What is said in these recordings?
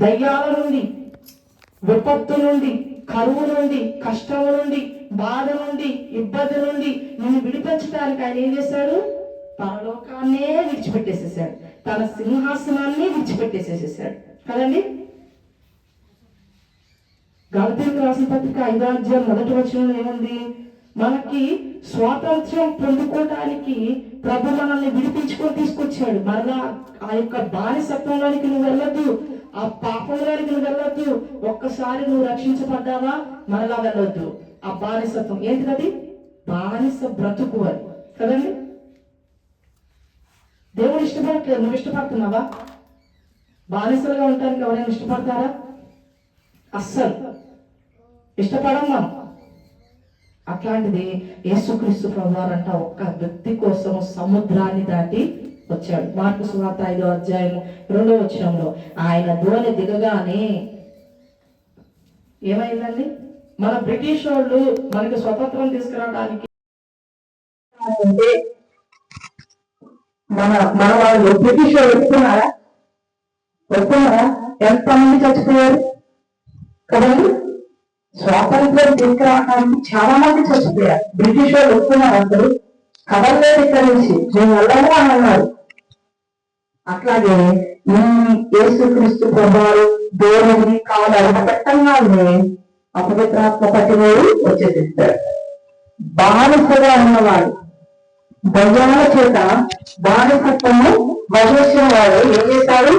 దయ్యాల నుండి, విపత్తు నుండి, కరువు నుండి, కష్టం నుండి, బాధ నుండి, ఇబ్బంది నుండి నిన్ను విడిపించడానికి ఆయన ఏం చేశాడు? పరలోకాన్నే విడిచిపెట్టేసేసాడు, తన సింహాసనాన్ని విడిచిపెట్టేసేసేసాడు కదండి. గలతీయులకు రాసిన పత్రిక 5వ అధ్యాయం 1వ వచనంలో ఏముంది? మనకి స్వాతంత్ర్యం పొందుకోవడానికి ప్రభు మనల్ని విడిపించుకొని తీసుకొచ్చాడు. మరలా ఆ యొక్క బానిసత్వంలోనికి నువ్వు వెళ్ళొద్దు, ఆ పాపంలోనికి నువ్వు వెళ్ళొద్దు. ఒక్కసారి నువ్వు రక్షించబడ్డావా మరలా వెళ్ళొద్దు. ఆ బానిసత్వం ఏంటిది? బానిస బ్రతుకు అని కదండి. దేవుడు ఇష్టపడట్లేదు, నువ్వు ఇష్టపడుతున్నావా? బానిసలుగా ఉండడానికి ఎవరైనా ఇష్టపడతారా? అస్సలు ఇష్టపడమ్మా. అట్లాంటిది యేసుక్రీస్తు ప్రభువారంట ఒక్క వ్యక్తి కోసం సముద్రాన్ని దాటి వచ్చాడు. మార్కు సువార్త 5వ అధ్యాయం 2వ వచనంలో ఆయన ధోని దిగగానే ఏమైందండి? మన బ్రిటిష్ వాళ్ళు మనకి స్వతంత్రం తీసుకురావడానికి మన వాళ్ళు బ్రిటిష్ వాళ్ళు ఒప్పుకున్నారా? ఎంతమంది చచ్చిపోయారు కదండి. స్వాతంత్రం తీసుకురావడానికి చాలా మంది చచ్చిపోయారు. బ్రిటిష్ వాళ్ళు ఒప్పుకున్నారు, అందరూ కదలలేదు ఇక్కడి నుంచి, నేను వెళ్ళము అని అన్నారు. అట్లాగే ఈ యేసుక్రీస్తు ప్రభువారు దేవుని కావాలి అడగపెట్టంగానే అపవిత్రాత్మ పట్టినోడు వచ్చేసిస్తాడు. బానిసగా ఉన్నవాడు, దయ్యాల చేత బానిసత్వము వహించిన వాడు ఏం చేశాడు?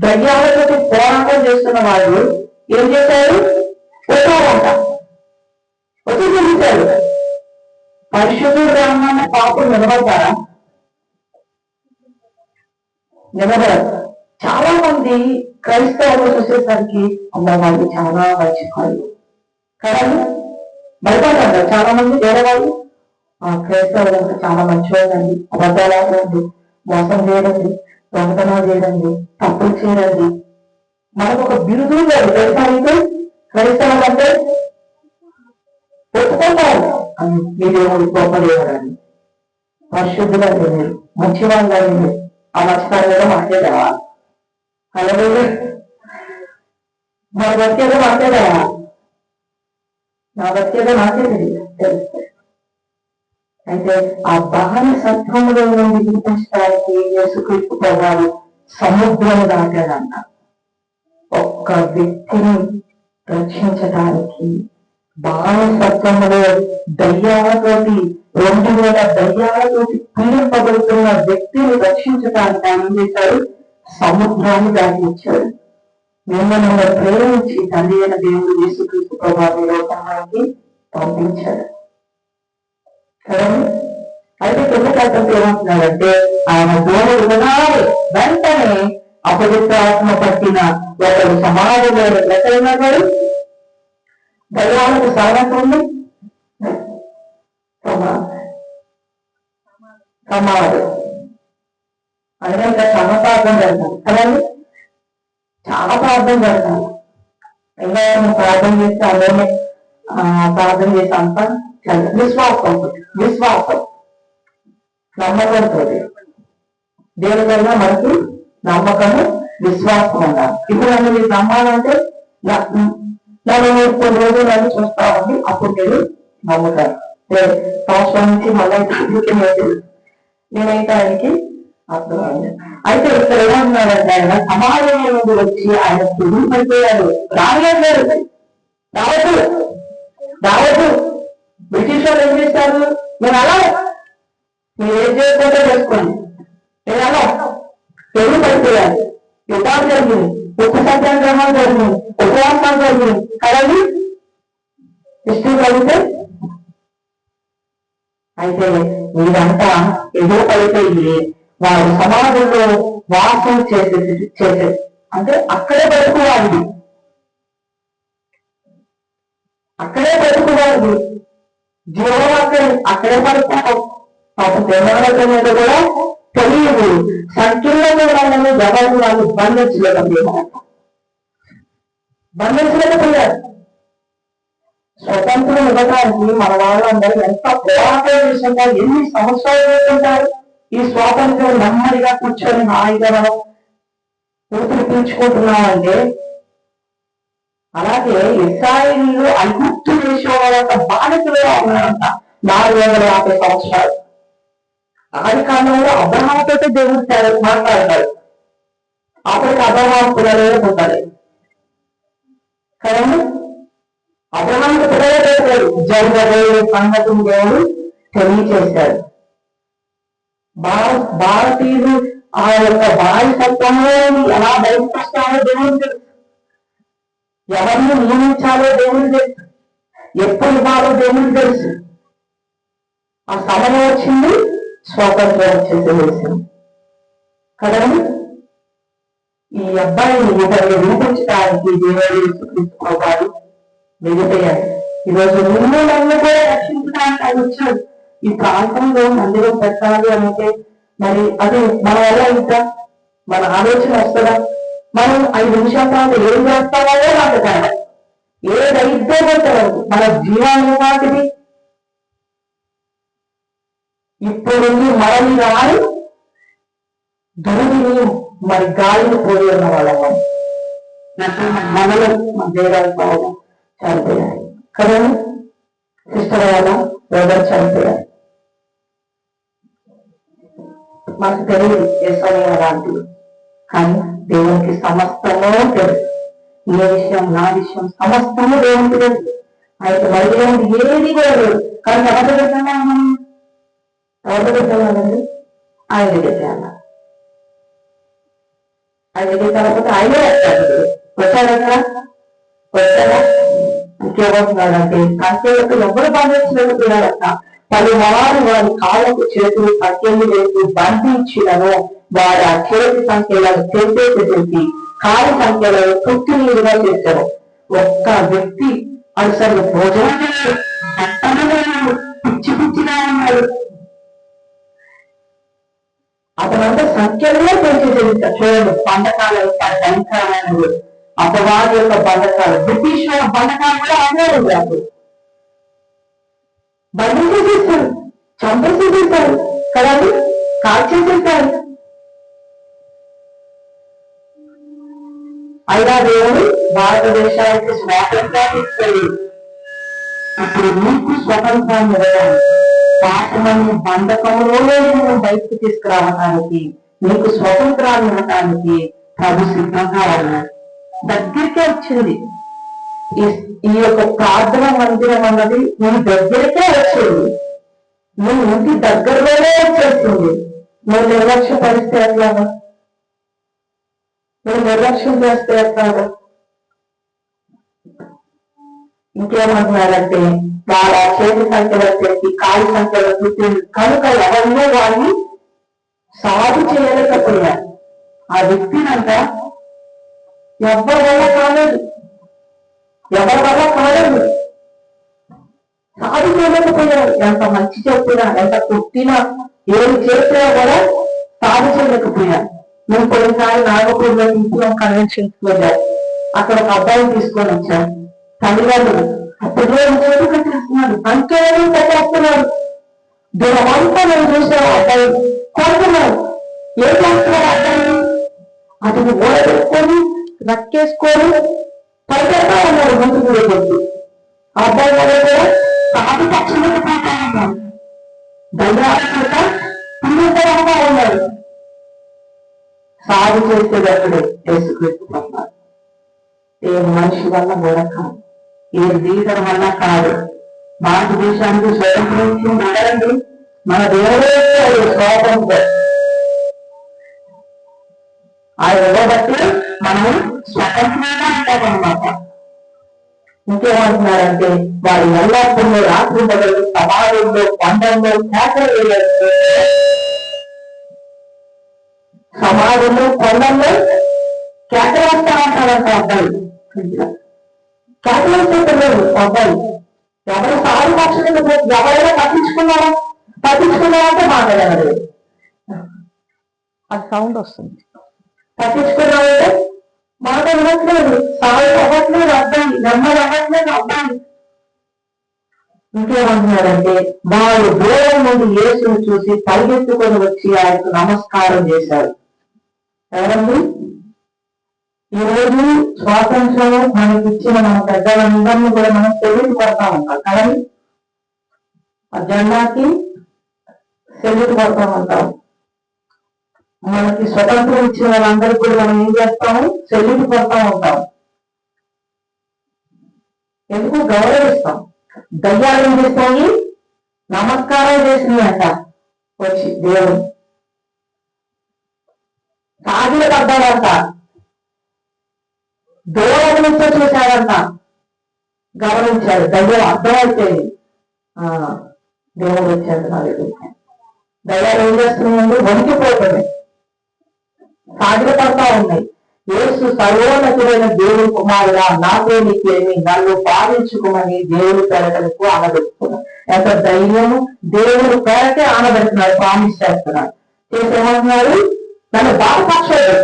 దయ్యాలతో పోరాటం చేస్తున్న వాడు ఏం చేశాడు? వచ్చారంట, వచ్చి చూపించాడు. పరిశుద్ధుడు రాగానే పాపం నిలబడతారా? నిలబడరు. చాలా మంది క్రైస్తవులు చూసేసరికి అమ్మ వాళ్ళు చాలా మంచి వాళ్ళు కదా, భయపడతారు చాలా మంది. వేరే వాళ్ళు క్రైస్తవులు అంటే చాలా మంచివాళ్ళండి, అబద్ధాలండి, మోసం చేయడండి, దొంగతనాలు చేయడండి, తప్పులు చేయడండి. మనకు ఒక బిరుదు లేదు తెలుసా? క్రైస్తవులు అంటే ఒప్పుకుంటారు మీరేమో గొప్ప లేవరండి, పరిశుద్ధులు అంటే మీరు మంచివాళ్ళు అండి. ఆ మంచితనం మీద మాట్లాడేవా? అలాగే మన బతికేదో మాట్లాడేవా? నా బతికేదో నాకే తెలుస్తాయి. అయితే ఆ బానిసత్వంలో నుండి విడిపించడానికి యేసుక్రీస్తు ప్రభువు సముద్రం దాటాడన్న ఒక్క వ్యక్తిని రక్షించడానికి. బానిసత్వంలో దయ్యాలతోటి 2000 దయ్యాలతోటి పీడింపబడుతున్న వ్యక్తిని రక్షించడానికి ఆయన ఏం చేశాడు? సముద్రాన్ని దాటించాడు. మిమ్మల్ని ప్రేమించి తండ్రి అయిన దేవుడు యేసుక్రీస్తు ప్రభువు లోకానికి పంపించాడు. అయితే ఎందుకంటే ఏమంటున్నాడంటే ఆయన దేవుడు వినాలి వెంటనే అపవిత్రాత్మ పట్టిన ఒకడు సమాజంలో ఎక్కడున్నాడు? దయ్యాలకు సహనం ఉంది, సమాధి అంటే ఇంకా చాలా ప్రార్థన జరుగుతాను కదండి, చాలా ప్రార్థన జరుగుతాను. ఇంకా ప్రార్థన చేస్తే అలానే ప్రార్థన చేస్తే అంతా విశ్వాసం నమ్మకంతో దేవుని వల్ల మనకి నమ్మకము విశ్వాసం ఉండాలి. ఇప్పుడు నన్ను మీరు నమ్మాలంటే నన్ను కొన్ని రోజులు నన్ను చూస్తా ఉంది, అప్పుడు మీరు నమ్ముతారు. సంవత్సరం నుంచి మళ్ళీ నేనైతే ఆయనకి అర్థమైంది. అయితే ఇక్కడ ఏమంటున్నాడంటే ఆయన సమాజంలో నుండి వచ్చి ఆయన స్థుతులు పడిపోయాడు. రావట్లేదు, రావద్దు. బ్రిటిష్ వాళ్ళు ఏం చేస్తారు? నేను అలా మీరు ఏం చేయకపోతే చేసుకోండి, నేను అలా తెలుగు పడిపోయాను. యుద్ధాలు జరిగింది, ఉప్పు సత్యాగ్రహాలు జరిగింది, ఉపవాసాలు జరిగింది కదండి, హిస్టరీ కలిగితే. అయితే వీరంతా ఏదో పడిపోయి వారు సమాజంలో వాసం చేసే అంటే అక్కడే బ్రతుకువాడి, జీవనం అక్కడే పడుతున్నాం. పాప దేవాలయం మీద కూడా తెలియదు. సంఖ్యలో వాళ్ళని జవాబు వాళ్ళు బంధించలేకపోయారు. స్వతంత్రం ఇవ్వడానికి మన వాళ్ళందరూ ఎంత పోరాటం చేస్తుంటారు, ఎన్ని సంవత్సరాలు చేస్తుంటారు. ఈ స్వాతంత్రం నెమ్మదిగా కూర్చొని హాయిగా మనం ఊపిరి పీల్చుకుంటున్నామంటే, అలాగే ఇశ్రాయేలీయులు ఐగుప్తు దేశం వాళ్ళ బాధితులుగా ఉన్నారంట 450 సంవత్సరాలు. ఆది కాలంలో అబ్రహాముతో దేవుడు మాట్లాడతాడు. అప్పటికి అబ్రహాం పిల్లలే పుట్టాలి కదండి. అబ్రహాంకు పిల్లలే పెట్టాడు. జరగబోయే సంగతిని దేవుడు తెలియచేశాడు. భారతీయులు ఆ యొక్క బానిసత్వంలో ఎలా బయటకొస్తారో దేవుడు తెలుసు. ఎవరిని నియమించాలో దేవుడు తెలుసు. ఎప్పుడు ఇవ్వాలో దేవుడు తెలుసు. ఆ సమయం వచ్చింది, స్వాతంత్రం వచ్చేసి కదండి. ఈ అబ్బాయిని ఇతరులు వినిపించడానికి దేవుడు తీసుకుపోతాడు, వెలిపోయాడు. ఈరోజు నిన్ను నన్ను కూడా రక్షించడానికి ఆయన వచ్చాడు. ఈ ప్రాంతంలో మందిరం పెట్టాలి అంటే మరి అది మన వల్ల ఇంకా మన ఆలోచన వస్తుందా? మనం 5 నిమిషాల తర్వాత ఏం చేస్తామో నాకు కాదు. ఏదైతే పెట్టలేదు మన జీవాన్ని వాటిది. ఇప్పుడు మనల్ని రాని ధరుడిని మరి గాలిని పోయి ఉన్న వాళ్ళం మనలో మన దేవాలు పోవడం చనిపోయారు కదండి. సిస్టర్ వాళ్ళ ఎవరు చనిపోయారు మనకు తెలియదు ఏసయ్య లాంటివి. కానీ దేవునికి సమస్తమో తెలుసు. ఏ విషయం నా విషయం సమస్తము దేవునికి తెలుసు. అయితే బయట ఏది కూడా లేదు. కానీ ఎవరి పెట్టాలా మనం? ఎవరి పెట్టాలండి? ఆయన పెట్టాల. ఆయన పెట్టాలంటే ఆయనే వస్తాడు. వచ్చాడక్కడ వచ్చాడా? ఇంకేమవుతున్నాడంటే కంచెలకు ఎవరు బంధించలేకపోయాడట. పలుమారు వారి కాళ్ళకు చేతులు సంఖ్యలు వేసి బంధించినను వారి ఆ చేతి సంఖ్యలను తెంపేసి కాళ్ళ సంఖ్యలను పుట్టి నీరుగా చేశారు. ఒక్క వ్యక్తి అసలు భోజనం పిచ్చి పిచ్చిగా ఉన్నాడు. అతనంతా సంఖ్యలనే పెంచేసేది. చూడండి, బంధకాల యొక్క భయంకరమైనవి, అపవాది యొక్క బంధకాలు, బ్రిటిష్ వాళ్ళ బంధకాలు కూడా అదే ఉంది. బంధించేసేసారు, చంపేసేసేసారు కదండి, కాల్చేసేసారు. అయినా దేవుడు భారతదేశానికి స్వాతంత్రాన్ని ఇస్తాడు. ఇప్పుడు నీకు స్వతంత్రాన్ని ఇవ్వడానికి, పాపమని బంధకంలోనే నువ్వు బయటకు తీసుకురావడానికి, నీకు స్వతంత్రాన్ని ఇవ్వడానికి ప్రభు సిద్ధంగా ఉన్నాడు. దగ్గరికే వచ్చింది ఈ యొక్క ప్రార్థన మందిరం అన్నది. నీ దగ్గరికే వచ్చింది, నీ ఇంటి దగ్గరలోనే వచ్చేసింది. నువ్వు నిర్లక్ష్యం పరిస్తే ఎట్లాగా? నువ్వు నిర్లక్ష్యం చేస్తే ఎట్లాగా? ఇంకేమంటున్నారంటే వాళ్ళ చేతి సంఖ్యలో చేసి కాలి సంఖ్యలో పుట్టింది కనుక ఎవరిలో వాళ్ళని సాగు చేయలేకపోయారు. ఆ వ్యక్తినంట ఎవరి వల్ల కాలేదు, ఎవరి వల్ల కాలేదు, సాగు చేయలేకపోయారు. ఎంత మంచి చెప్పినా, ఎంత కుట్టినా, ఏది చేసినా కూడా సాగు చేయలేకపోయారు. మేము కొన్నిసారి నాగపూర్లో ఇంట్లో కన్వెన్షన్స్ వెళ్ళారు. అక్కడ ఒక అబ్బాయిని తీసుకొని వచ్చారు. తల్లిదండ్రులు అప్పుడు చేతి కట్టేస్తున్నారు, అంకెలను పెట్టేస్తున్నారు. దీనివంతా నేను చూసాను. అబ్బాయి కొడుతున్నారు. ఏం చేస్తున్నారు అబ్బాయి? అతను ఓడ పెట్టుకొని రక్కేసుకొని పరిగెడతా ఉన్నారు ముందుకు వెళ్ళి. ఆ అబ్బాయి కూడా సాగు పక్షులకు దండాలక పిల్లగా ఉన్నారు. సాగు చేసేటప్పుడు వేసుకెట్టుకున్నారు. ఏ మనిషి వల్ల కూడా కాదు, ఏ లీడర్ వల్ల కాదు. భారతదేశానికి స్వతంత్రం అడగండి, మన దేవుడే స్వాతంత్రం. ఆయన ఇవ్వబట్టి మనం స్వతంత్రంగా ఉంటామన్నమాట. ఇంకేమంటున్నారంటే వారి ఎల్లప్పుడూ రాత్రి మొదలు సమాజంలో పండంలో కేకలు, సమాజంలో కొండల్లో కేకలు వస్తామంటారంట. అబ్బాయి కేకలు వచ్చేటలేదు. అబ్బాయి ఎవరు సాగు పక్షులు ఎవరైనా పట్టించుకున్నారంటే మాట్లాడలేదు. అది సౌండ్ వస్తుంది. పట్టించుకున్నామంటే మాట వినట్లేదు, సాగు అవ్వట్లేదు అబ్బాయి, నెమ్మది అవ్వట్లేదు అబ్బాయి. ఇంకేమంటున్నారంటే వారు దూరం నుండి యేసును చూసి పరిగెత్తుకొని వచ్చి ఆయనకు నమస్కారం చేశారు. ఎవరండి? ఈ రోజు స్వాతంత్రం మనకి ఇచ్చిన మన పెద్దలందరినీ కూడా మనం సెల్యూట్ కొడతా ఉంటాం కానీ ఆ జెండాకి సెల్యూట్ కొడతా ఉంటాం. మనకి స్వతంత్రం ఇచ్చిన వాళ్ళందరికీ కూడా మనం ఏం చేస్తాము? సెల్యూట్ కొడతా ఉంటాం. ఎందుకు? గౌరవిస్తాం. దయ్యాలు ఏం చేస్తాయి? నమస్కారం చేసినాయంట వచ్చి దేవుడు సాగిల పడ్డాడంట, దూరం నుంచి చూశాడంట, గమనించాడు. దయ్యం అర్థమైపోయింది దేవుడు వచ్చాడు నా దగ్గర. దయ్యాలు ఏం చేస్తున్నాయండి? వణికిపోతున్నాయి, సాగిల పడతా ఉన్నాయి. యేసు సర్వోన్నతుడైన దేవుడి కుమారుడా నాతో నీకేమి, నన్ను పాలించుకోమని దేవుడి పేరటకు ఆనబెట్టుకున్నాడు. ఎంత ధైర్యము! దేవుడు పేరటే ఆనబెడుతున్నాడు, ప్రామిస్ చేస్తున్నాడు. చేసేమంటున్నాడు? నన్ను బాధపరచలేదు.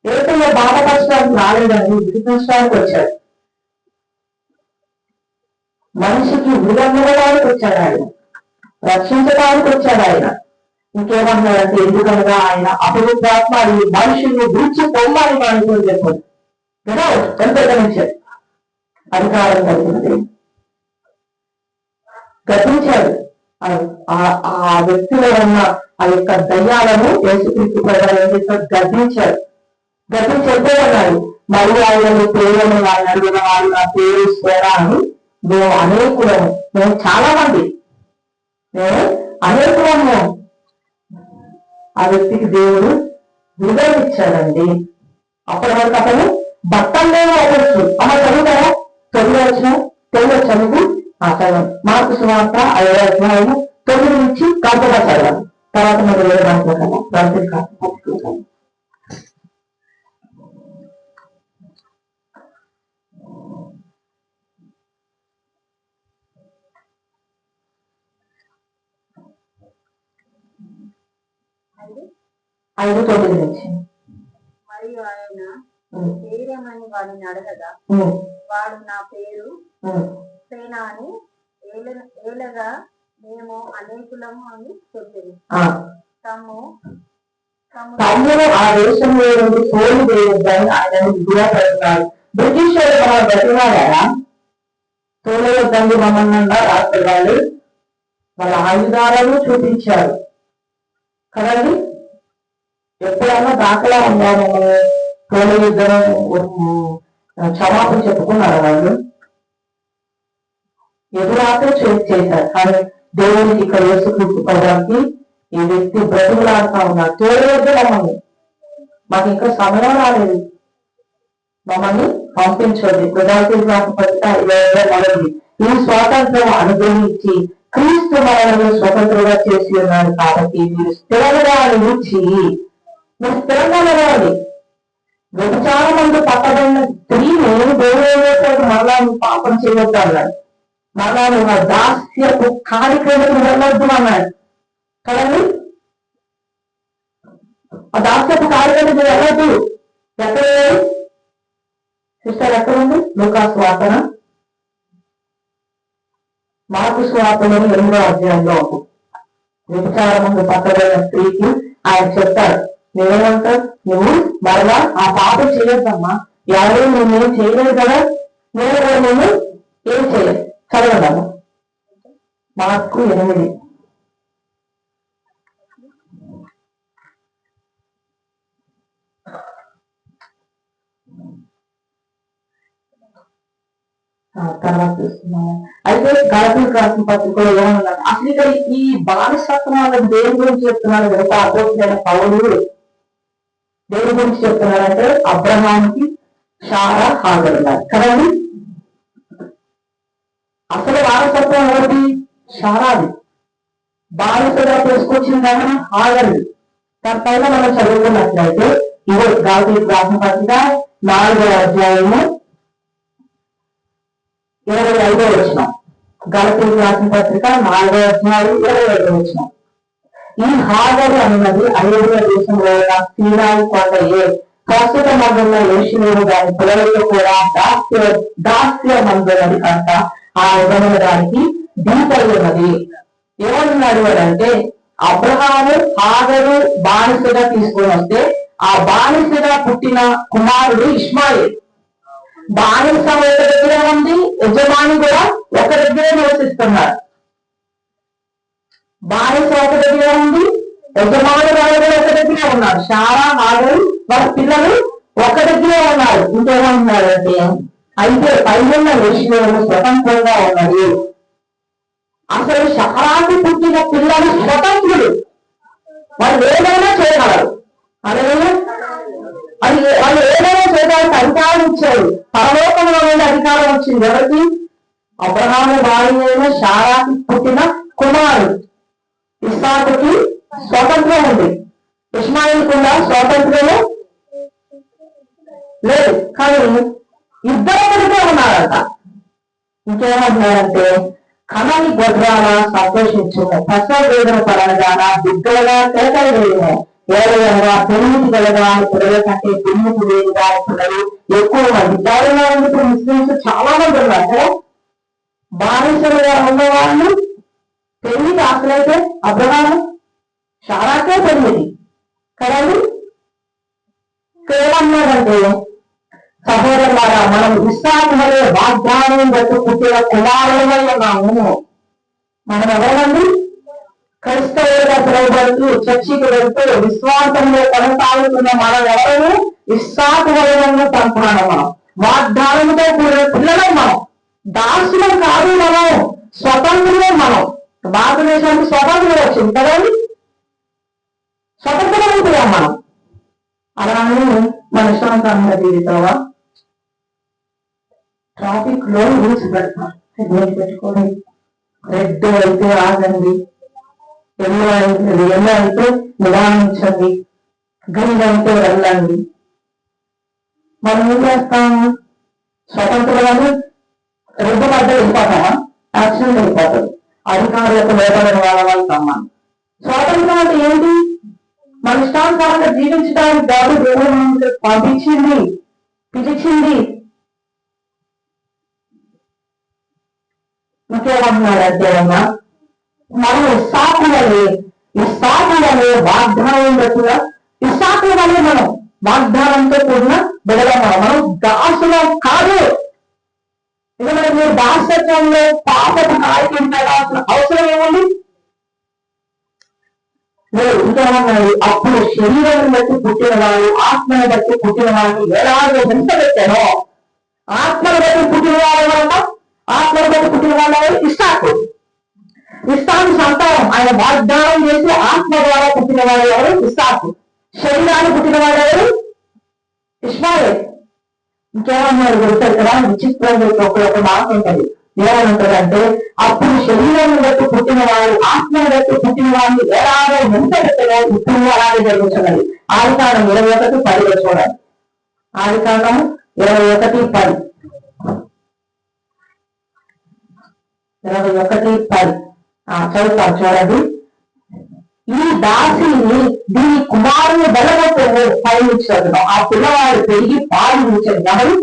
ఏదైనా బాధపరచడానికి రాలేదని విడిపించడానికి వచ్చాడు. మనిషికి విడుదలడానికి వచ్చాడు ఆయన, రక్షించడానికి వచ్చాడు ఆయన. ఇంకేమన్నాడంటే ఎందుకనగా ఆయన అపవిత్రాత్మ ఈ మనుషుల్ని గురించి పొమ్మని అనుకుని చెప్పాడు కదా. ఎంత గమనించాడు? అధికారం కలిగింది, గతించాడు. ఆ వ్యక్తిలో ఉన్న ఆ యొక్క దయ్యాలను యేసుక్రీస్తు ప్రజలు ఏం చేశాడు? గతించాడు. గతించెళ్ళిపోయాడు. మరి ఆయన ప్రేమను ఆయన అడిగిన వాళ్ళు నా పేరు స్వేరా అని మేము అనేకులము, మేము చాలా మంది, మేము అనేకులము. ఆ వ్యక్తికి దేవుడు విడుదల ఇచ్చాడండి. అప్పటి వరకు అతను బట్టల్లోనే అవ్వచ్చు. అమ్మ చదువుతారా? చదువువచ్చు, తెలుగు చదువు అతను మార్పు సువార్త 5వ అధ్యాయం 9 నుంచి కాకుండా చదవాలి. తర్వాత మీరు వేరే దాంట్లో కదా ప్రాంతం కాదు. ఐదు 9 నుంచి. మరియు ఆయన పేరేమని వాడిని అడగగా వాడు నా పేరు సేన అని ఏలగా మేము అనేకులము అని చెప్పింది. తమ్ముడు ఆ దేశంలో నుండి తోలు వేయొద్దని ఆయన దూరపడుతున్నాడు. బ్రిటిష్ వాళ్ళు బతిమారా? తోలు వద్దండి మమ్మల్ని రాష్ట్ర వాళ్ళు వాళ్ళ ఆయుధాలను చూపించారు కదండి. ఎప్పుడైనా దాఖలా ఉన్నారు తోలు యుద్ధం క్షమాపణ చెప్పుకున్నారు వాళ్ళు. ఎదురాత్ర చేశారు కానీ దేవుడికి ఇక్కడ యేసుక్రీస్తుకి ఈ వ్యక్తి బ్రతుకులాడుతా ఉన్నారు. తోడు వద్ద మమ్మల్ని, మాకు ఇంకా సమయం రాలేదు, మమ్మల్ని పంపించండి. మొదటి ఈ స్వాతంత్రం అనుగ్రహించి క్రీస్తు మనల్ని స్వతంత్రంగా చేసి ఉన్నారు కాబట్టి మీరు స్థిరంగా నిలిచి మీరు స్థిరంగా నిలవండి. వ్యభిచార మందు పట్టబడిన స్త్రీని దేవుడు మరలా పాపం చేయొద్దు అన్నాడు. మరలా నువ్వు దాస్యపు కార్యక్రమం వెళ్ళొద్దు అన్నాడు కదండి. ఆ దాస్యపు కార్యక్రమం వెళ్ళొద్దు. ఎక్కడ సిస్టర్ ఎక్కడ ఉంది? లూకాసు వార్త, మార్కు సువార్తలో 8వ అధ్యాయంలో ఉంటుంది. వ్యభిచార మందు పట్టబడిన స్త్రీకి ఆయన చెప్తాడు, నువ్వేమంటావు? నువ్వు మరలా ఆ పాపం చేయొద్దమ్మా, ఎవరు నువ్వేం చేయలేదు కదా, నేను కూడా నేను ఏం చేయలేదు. చదవదమ్మా మార్కు 8. తర్వాత చూస్తున్నాము. అయితే గలతీయులకు రాసిన పత్రికలో ఏమన్నారు? అసలు ఇక్కడ ఈ బానిసత్వం అన్నది దేని గురించి చెప్తున్నాడు కనుక అపోస్తులైన పౌలు దేని గురించి చెప్తున్నారంటే అబ్రహాముకి శారా హాగరు కదండి. అసలు వారసత్వం ఎవరిది? శారాది. బానిసగా తీసుకొచ్చిందని హాగరు. దానిపైన మనం చదువుకున్నట్లయితే ఇవో గలతీయులకు రాసిన పత్రిక 4వ అధ్యాయము 25వ వచనం. గలతీయులకు రాసిన పత్రిక 4వ అధ్యాయం 25వ వచనం. ఈ హాగరు అన్నది అరేబియా దేశంలో సీనాయి కొండ ప్రస్తుత మందున్న యేషులేము దాని పిల్లలతో కూడా దాస్య మందున్నది కనుక ఆ విధమైన దానికి దీపై ఉన్నది. ఏమంటున్నాడు అంటే అబ్రహాము హాగరు బానిసగా తీసుకొని వస్తే ఆ బానిసగా పుట్టిన కుమారుడు ఇష్మాయిల్. బానిస ఒక దగ్గర ఉంది, యజమాని కూడా ఒక దగ్గరే నివసిస్తున్నారు. బానిస ఒక దగ్గర ఉంది, యజమాని వారు కూడా ఒక దగ్గరే ఉన్నారు. శారా హాగరు వాళ్ళ పిల్లలు ఒక దగ్గరే ఉన్నారు. ఇంకేమంటున్నారంటే అయితే పైన విషయంలో స్వతంత్రంగా ఉన్నది. అసలు శారాకు పుట్టిన పిల్లలు స్వతంత్రులు, వాళ్ళు ఏదైనా చేయగలరు. అదే వాళ్ళు ఏదైనా చేయడానికి అధికారం ఇచ్చారు. పరలోకంలో నుండి అధికారం వచ్చింది ఎవరికి? అబ్రహాము భార్య అయిన శారాకి పుట్టిన కుమారుడు ఇస్సాకుకి స్వాతంత్రం ఉంది. ఇష్మాయిల్ కూడా స్వాతంత్రము లేదు, కానీ ఇద్దరు ఒకటిగా ఉన్నారంట. ఇంకేమంటున్నారంటే కనని గొడ్రాల సంతోషించుము, ప్రసవ వేదన పడగాన బిడ్డలుగా కేకలు వేయము, ఏదైనా పెళ్లికి కలగా పిల్లల కంటే పెళ్లికి వేరుగా పిల్లలు ఎక్కువ మంది. ఎవరైనా ఇప్పుడు ముస్లింస్ చాలా మంది ఉన్నారు కదా. బానిసలుగా ఉన్న వాళ్ళు పెళ్లికి అసలైతే అబ్రహాము శారాకే పెళ్లిది కదండి. ఏమన్నారంటే సహోదరులారా, మనం ఇస్సాకు వలె వాగ్దానం బట్టి పుట్టిన కుమారులమై ఉన్నాము. మనం ఎవరండి? క్రైస్తవులుగా పిలువబడుతూ చర్చికి వెళ్తూ విశ్వాసంలో కొనసాగుతున్న మనం ఎవరు? ఇస్సాకు వలె సంతానం. మనం వాగ్దానంతో కూడిన పిల్లలం. మనం దాసులం కాదు, మనం స్వతంత్రులం. మనం భారతదేశానికి స్వతంత్రం వచ్చింది కదండి, స్వతంత్రం అయిపోయాం మనం. అలానే మన శాంతంగా జీవితావా ట్రాఫిక్ లో రూల్స్ పెడతారు. హెల్మెట్ పెట్టుకోండి, రెడ్ అయితే ఆగండి, ఎల్లో అయితే నిదానించండి, గ్రీన్ అయితే వెళ్ళండి. మనం ఏం చేస్తాము? స్వతంత్రాన్ని రెడ్ పడ్డ వెళ్ళిపోతామా? యాక్సిడెంట్ అయిపోతుంది. అధికారులకు లోపలిన వాళ్ళ మనం. స్వాతంత్రం అంటే ఏంటి? మన ఇష్టానుసారంగా జీవించడానికి దేవుడు పంపించింది, పిలిచింది. ఇంకేమంటున్నాడంటే మనం ఇస్సాకులనే వాగ్దానం బట్టుగా ఇస్సాకు వల్లే మనం వాగ్దానంతో కూడిన బిడగలం. మనం దాసులం కాదు. ఇక మీరు దాసత్వంలో పాపకు నాయకుంటాడాల్సిన అవసరం ఏముంది? లేదు. ఇంకేమన్నాడు? అప్పుడు శరీరాన్ని బట్టి పుట్టిన వాళ్ళు ఆత్మను బట్టి పుట్టిన వాళ్ళని ఎలాగో హింస పెట్టానో, ఆత్మను బట్టి పుట్టిన వాళ్ళ వల్ల ఆత్మను బట్టి పుట్టిన వాళ్ళ ఇస్సాకు సంతానం. ఆయన వాగ్దానం చేసి ఆత్మ ద్వారా పుట్టిన వాళ్ళు ఎవరు? ఇస్సాకు. శరీరాన్ని పుట్టిన వాళ్ళు ఎవరు? ఇష్మాయిల్. ఇంకేమన్నారు గుర్తారు కదా? విచిత్రంగా ఒక మాట ఉంటుంది. ఏమంటారంటే అప్పుడు శరీరాన్ని బట్టి పుట్టిన వాళ్ళు ఆత్మను బట్టి పుట్టిన వాళ్ళు ఎలాగో హింస పెట్టగా ఇప్పుడు అలాగే జరుగుతున్నది. ఆదికాండం 21:10 చూడాలి. ఆదికాండం 21:10 చదువుతాం చూడండి. ఈ దాసిని దీని కుమారుని బలగొట్టు పయనించదు. ఆ పిల్లవాడు పెరిగి పాలించదు. ఎవరు?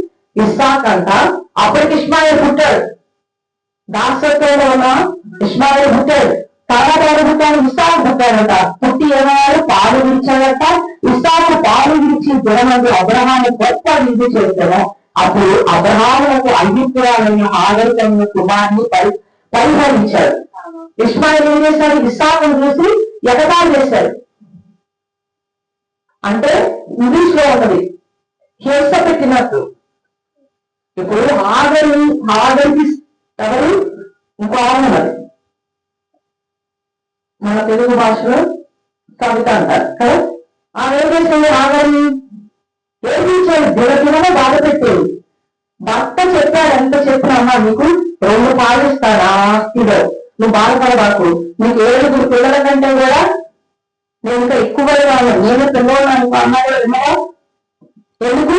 ఇస్సాక్ అంట. అప్పటికి ఇష్మాయిల్ పుట్టాడు. దాసత్వంలో ఉన్న ఇష్మాయిల్ పుట్టాడు. తర్వాత ఎవరు పుట్టాడు? ఇస్సాకు పుట్టాడట. పుట్టి ఏమయ్యాడు? పాలు విడిచాడట. ఇస్సాకు పాలు విడిచి జనమంది అబ్రహాన్ని గొప్ప విధి చేశాను. అప్పుడు అబ్రహాములకు అంగీపురాలను ఆదరికమైన కుమార్ని పరిహరించాడు. ఇష్మాయిల్ ఏం చేశాడు? ఇస్సాకును చూసి ఎగతాళి చేశాడు. అంటే ఇంగ్లీష్ లో ఉన్నది హింస పెట్టినట్టు. ఇప్పుడు ఆగరికి ఎవరు? ఇంకో ఉన్నది. మన తెలుగు భాషలో కవిత అంటారు కదా. ఆమె ఏం చేసింది? ఆగరిని ఏం చేశాడు? దినదినమో బాధ పెట్టేది. భర్త చెప్పాడు, ఎంత చెప్పినా నీకు 2 పాలు ఇస్తాను ఆస్తిలో, నువ్వు బాధపడబాకు, నీకు 7 పిల్లల కంటే కూడా నేను ఇంకా ఎక్కువగా నేను పిల్లలు అన్నాడు. ఎందుకు?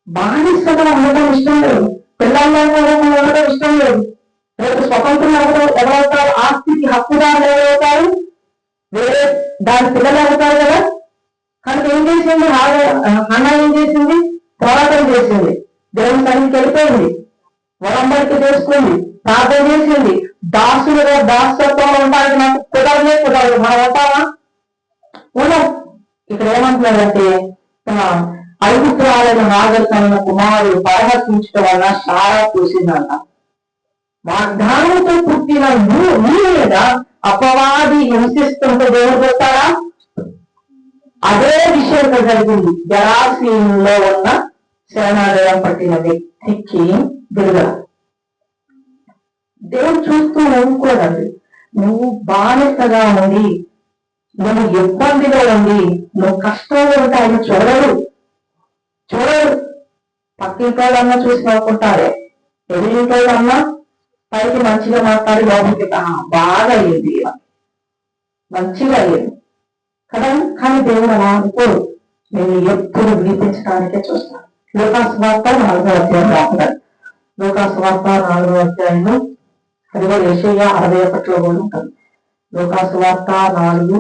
బానిసగా ఉండడం ఇష్టం లేదు, పిల్లల్లో ఉండడం ఇష్టం లేదు. రేపు స్వతంత్రం ఎవరవుతారు? ఆస్తికి హక్కుదారులు ఎవరవుతారు? వేరే దాని పిల్లలు అవుతారు కదా. కనుక ఏం చేసింది? అన్న ఏం చేసింది? పోరాటం చేసింది. దేవుని సన్నిధికి వెళ్ళిపోయింది, వరంబడికి చేసుకుంది, ప్రార్థన చేసింది. దాసులుగా దాసత్వంలో ఉండడానికి నాకు కుదరదు. మనం ఉంటామా? ఉన్నాం. ఇక్కడ ఏమంటున్నాడంటే ఐగుప్తురాలైన హాగరు తన కుమారుడు పరహసించడం వల్ల సారా చూసిందంట. వాగ్దానంతో పుట్టిన నీ మీద అపవాది హింసిస్తుంటే దేవుడు చేస్తాడా? అదే విషయంలో జరిగింది. జరాసీనులో ఉన్న శరణాలయం పట్టిన వ్యక్తికి విడుదల. దేవుడు చూస్తూ ఊరుకోదండి. నువ్వు బానిసగా ఉండి, నువ్వు ఇబ్బందిలో ఉండి, నువ్వు కష్టంలో ఉంటే ఆయన చూడడు. పక్కింటోళ్ళన్నా చూసి నవ్వుకుంటారే, ఎదురింటోళ్ళన్నా పైకి మంచిగా మాట్లాడి లోపలికి బాగా అయ్యింది, మంచిగా అయ్యింది కదా. కానీ దేవుడు అలా అనుకోడు. నేను ఎప్పుడు వినిపించడానికే చూస్తాను. లోకాసు వార్త 4వ అధ్యాయం రాకున్నాడు. లోకాసు వార్త 4వ అధ్యాయంలో అది కూడా యెషయా 61లో కూడా ఉంటుంది. లోకాసు వార్త 4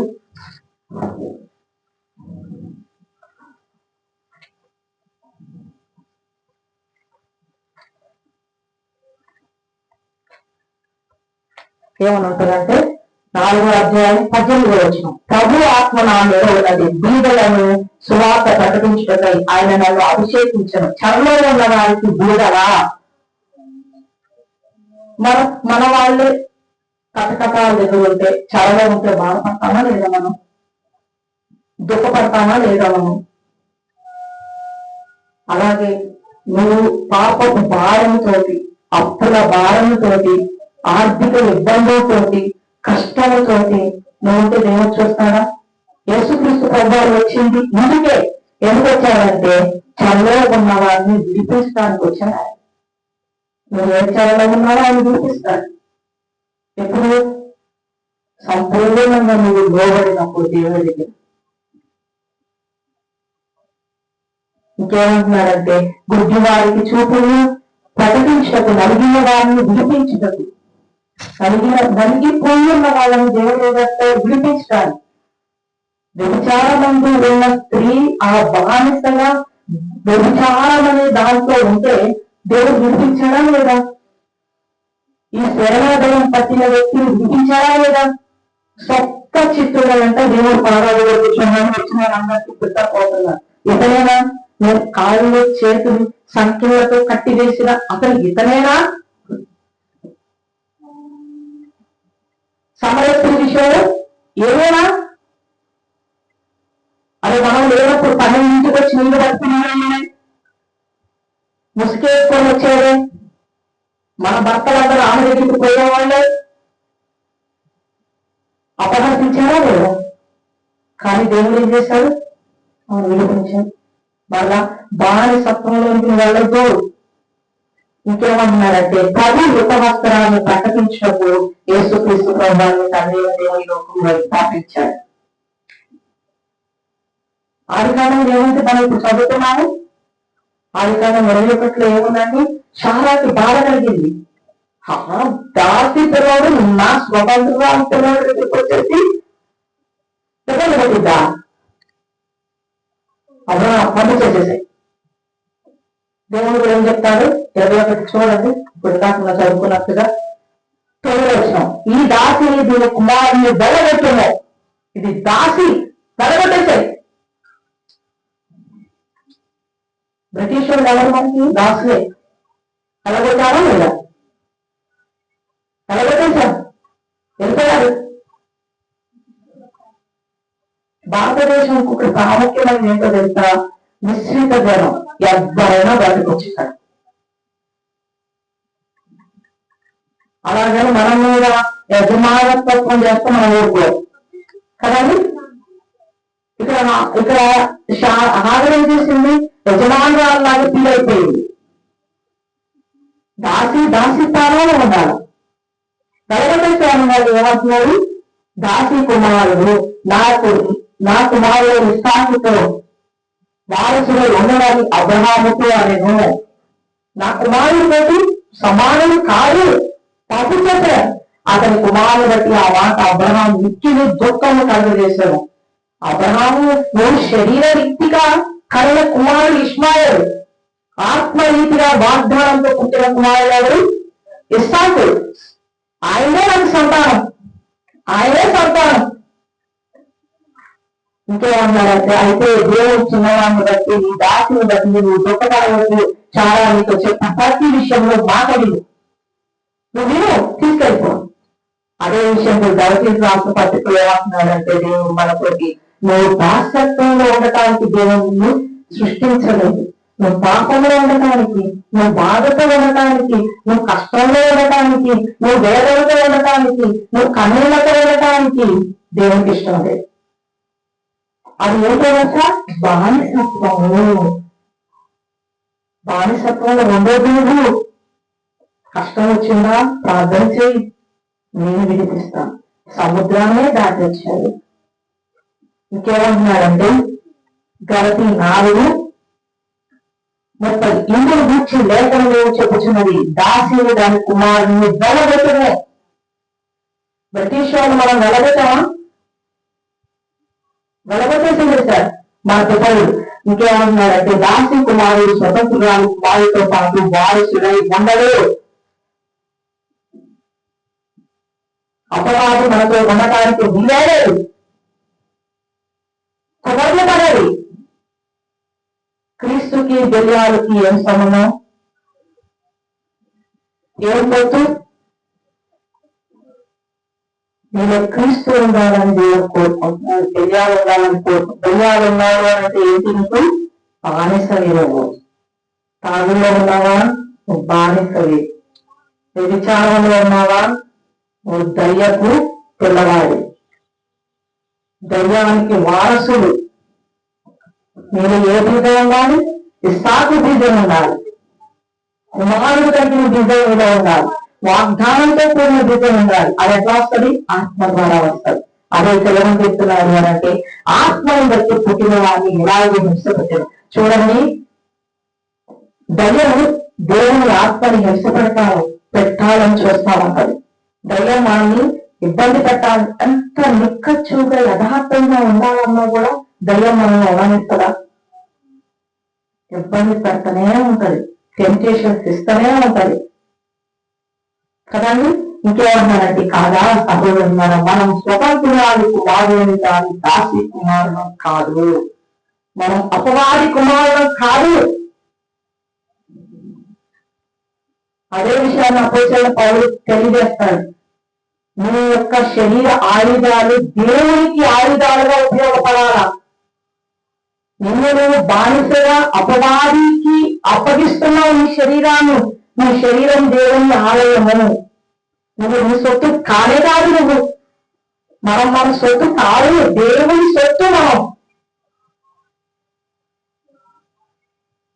ఏమని ఉంటుందంటే 4వ అధ్యాయం 18లో వచ్చిన ప్రభు ఆత్మ నా మీద ఉన్నది, బీదలను సువార్త ప్రకటించుటకై ఆయన నన్ను అభిషేకించను. చర్మలో ఉన్న వారికి బీదలా. మన వాళ్ళే కటకటాలు ఎదురుంటే, చరలో ఉంటే బాధపడతామా లేదా? మనం దుఃఖపడతామా లేదా? మనం అలాగే నువ్వు పాపపు భారంతోటి, అప్పుల భారంతోటి, ఆర్థిక ఇబ్బందులతోటి, కష్టాలతోటి నువ్వుంటే దేవుడు చూస్తాడా? యేసుక్రీస్తు ప్రభువు వచ్చింది ముందుకే. ఎందుకు వచ్చాడంటే చరలో ఉన్న వారిని విడిపించడానికి వచ్చాడు. నువ్వు ఏ చరలో ఉన్నావో ఆయన విడిపిస్తాడు. ఎప్పుడు? సంపూర్ణంగా నువ్వు లోబడినప్పుడు దేవుడి దగ్గర. ఇంకేమంటున్నాడంటే గుడ్డి వారికి చూపును ప్రకటించటకు, నలిగిన వారిని విడిపించటకు, నలిగిపోయి ఉన్న వాళ్ళని దేవుడు విడిపించడానికి. వ్యభిచారమందు ఉన్న స్త్రీ ఆ బానిసగా వ్యభిచారం అనే దాంట్లో ఉంటే దేవుడు విడిపించాడా లేదా? ఈ శరణాదయం పట్టిన వ్యక్తిని విడిపించాడా లేదా? సొక్క చిత్తుడంటే దేవుడు పాదాలు కూర్చున్నాను వచ్చిన అందరికీ పిట్టపోతున్నారు. ఇతనేనా? నేను కాళ్ళు చేతులు సంఖ్యలతో కట్టి వేసిన అతను ఇతనేనా? సమరస్త్రీ విషయంలో ఏమైనా అది మనం లేనప్పుడు 12 వచ్చి నీళ్ళు పడుతున్నామే, ముసుకేసుకొని వచ్చేదే, మన భర్తలందరూ ఆమె దగ్గరికి పోయేవాళ్ళే. అపహరించారా లేదా? కానీ దేవుడు ఏం చేశాడు? అవును, విడిపించాడు. మళ్ళా బానిసత్వంలోకి వెళ్ళదు. ఇంకేమంటున్నారంటే ప్రభు యుత వస్త్రాన్ని ప్రకటించినప్పుడు యేసుక్రీస్తు ప్రభువాన్ని తండ్రి దేవుని లోకంలో స్థాపించాడు. ఆదికాండం ఏమంటే మనం ఇప్పుడు చదువుతున్నాము. ఆదికాండం 21లో ఏముందండి? శారాకి బాధ కలిగింది. దాసి పిల్లవాడు నా స్వతంత్రంగా పిల్లవాడు దగ్గరికి వచ్చేసి ఇబ్బంది పట్టిద్దా? అలా పని చేసేసాయి. దేవుడు ఏం చెప్తాడు? 21 చూడండి. ఇప్పుడు దాకా చదువుకున్నట్టుగా 9వ వచనం, ఈ దాసిని దీని కుమారుని వెలగొట్టున్నాయి. ఇది దాసి వెలగొట్టేసాయి. బ్రిటిష్ వాళ్ళు ఎవరు? మనకి దాసులే. వెలగొట్టారా లేదా? వెలగొట్టేశారు, వెళ్ళిపోయారు. భారతదేశం ఒక ప్రాముఖ్యమైన ఏంటో తెలుసా? మిశ్రిత జనం. ఎవరైనా బయటకొచ్చారు. అలాగని మనం మీద యజమానత్వం చేస్తే మనం ఊరుకోవాలి కదండి. ఇక్కడ హాజరు ఏం చేసింది? యజమానురాలాగా ఫీల్ అయిపోయింది. దాసిస్తానో ఉండాలి. వెలగొట్టేశారు. ఏమంటున్నాడు? దాసి కుమారుడు నా కుమారుడు ఇస్సాకుతో వారసుడు ఉండడానికి అబ్రహాముతో అనేను. నా కుమారుడితోటి సమానం కాదు. తప్పు చెప్పారు. అతని కుమారుడు బట్టి ఆ మాట అబ్రహాం మిక్కిలి దుఃఖము కలుగజేశాడు. అబ్రహాము శరీర రీతిగా కన్న కుమారుడు ఇష్మాయేలు, ఆత్మరీతిగా వాగ్దానంతో పుట్టిన కుమారుడు ఇస్సాకు. ఆయనే నాకు సంతానం, ఆయనే సంతానం. ఇంకేమన్నారంటే, అయితే దేవుడు చిన్నవాడిని బట్టి నీ దాసిని బట్టి నువ్వు దుఃఖపడవద్దు, చాలా నీకు చెప్పిన ప్రతి విషయంలో మాట్లాడి నువ్వు విను, తీసుకెళ్ళిపో. అదే విషయంలో దళిత రాష్ట్ర పత్రికలు ఏమంటున్నాడంటే, దేవుడు మనతోటి నువ్వు దాసత్వంలో ఉండటానికి దేవుడిని సృష్టించలేదు. నువ్వు పాపంలో ఉండటానికి, నువ్వు బాధతో ఉండటానికి, నువ్వు కష్టంలో ఉండటానికి, నువ్వు వేదనతో ఉండటానికి, నువ్వు కన్నీళ్లతో ఉండటానికి దేవునికి ఇష్టం లేదు. అది ఏంటో తెలుసా? బానిసత్వము. బానిసత్వంలో ఉండదు. కష్టం వచ్చిందా ప్రార్థన చేయి, నేను విడిపిస్తాను. సముద్రాన్నే దాటి వచ్చాడు. ఇంకేమంటున్నాడంటే గలతీ 4:30 ఇందును గూర్చి లేఖనము చెప్పుచున్నది, దాసిని దాని కుమారుని వెలగొట్టమే. బ్రిటిష్ వాళ్ళు మనం వెలగొట్టామా? వెలగొట్టేసింది సార్ మన పిల్లలు. ఇంకేమంటున్నాడంటే దాసి కుమారుడు స్వతంత్రాలు వారితో పాటు వారసుడై ఉండలేడు. అపవాది మనతో ఉండటానికి వీలేదు. కుమారులు పడేది. క్రీస్తుకి బెల్యాలకి ఏం సంబంధం? ఏం పొత్తు? నేను క్రీస్తు ఉండాలని దేవుడు కోరుకుంటున్నాను. బెల్యాలు ఉండాలని కోరుకుంటున్నాను. బెల్యాలు ఉన్నాడు అంటే ఏంటి? నీకు బానిసవి. నువ్వు తాగులో ఉన్నావా? నువ్వు బానిసవి. వ్యభిచారంలో ఉన్నావా? నువ్వు దయ్యపు పిల్లవాడి, దయ్యానికి వారసుడు. నేను ఏ బీజం ఉండాలి? ఇస్సాకు బీజం ఉండాలి. కుమారుడు తగ్గిన బీజం మీద ఉండాలి. వాగ్దానంతో కూడిన బీజం ఉండాలి. అది ఎట్లా వస్తుంది? ఆత్మ ద్వారా వస్తుంది. అదే తెలంగాణ చెప్తున్నారు అంటే ఆత్మను బట్టి పుట్టిన వారిని ఇలాగే హింసపెట్టారు. చూడండి, దయ్యం దేవుని ఆత్మని పెట్టాలని చూస్తా ఉంటది. దయ్యం వాడిని ఇబ్బంది పెట్టాలి. ఎంత నిక్కచ్చుగా యథార్థంగా ఉండాలన్నా కూడా దయ్యం మనం అవనిస్తుందా? ఇబ్బంది పెడతానే ఉంటది. టెంప్టేషన్స్ ఇస్తూనే ఉంటది కదండి. ఇంకేమన్నారంటే కాదా సహోదరు, మనం స్వతంత్రాలు కుమారుని దాని దాసి కుమారులం కాదు. మనం అపవాది కుమారులం కాదు. అదే విషయాన్ని అపోస్తలుడైన పౌలు తెలియజేస్తాడు. నీ యొక్క శరీర ఆయుధాలు దేవునికి ఆయుధాలుగా ఉపయోగపడాలా. నిన్ను నువ్వు బానిసగా అపవాదికి అప్పగిస్తున్నావు నీ శరీరాన్ని. నీ శరీరం దేవుని ఆలయము. నువ్వు నీ సొత్తు కానే కాదు. నువ్వు మన సొత్తు కాదు, దేవుని సొత్తు. మనం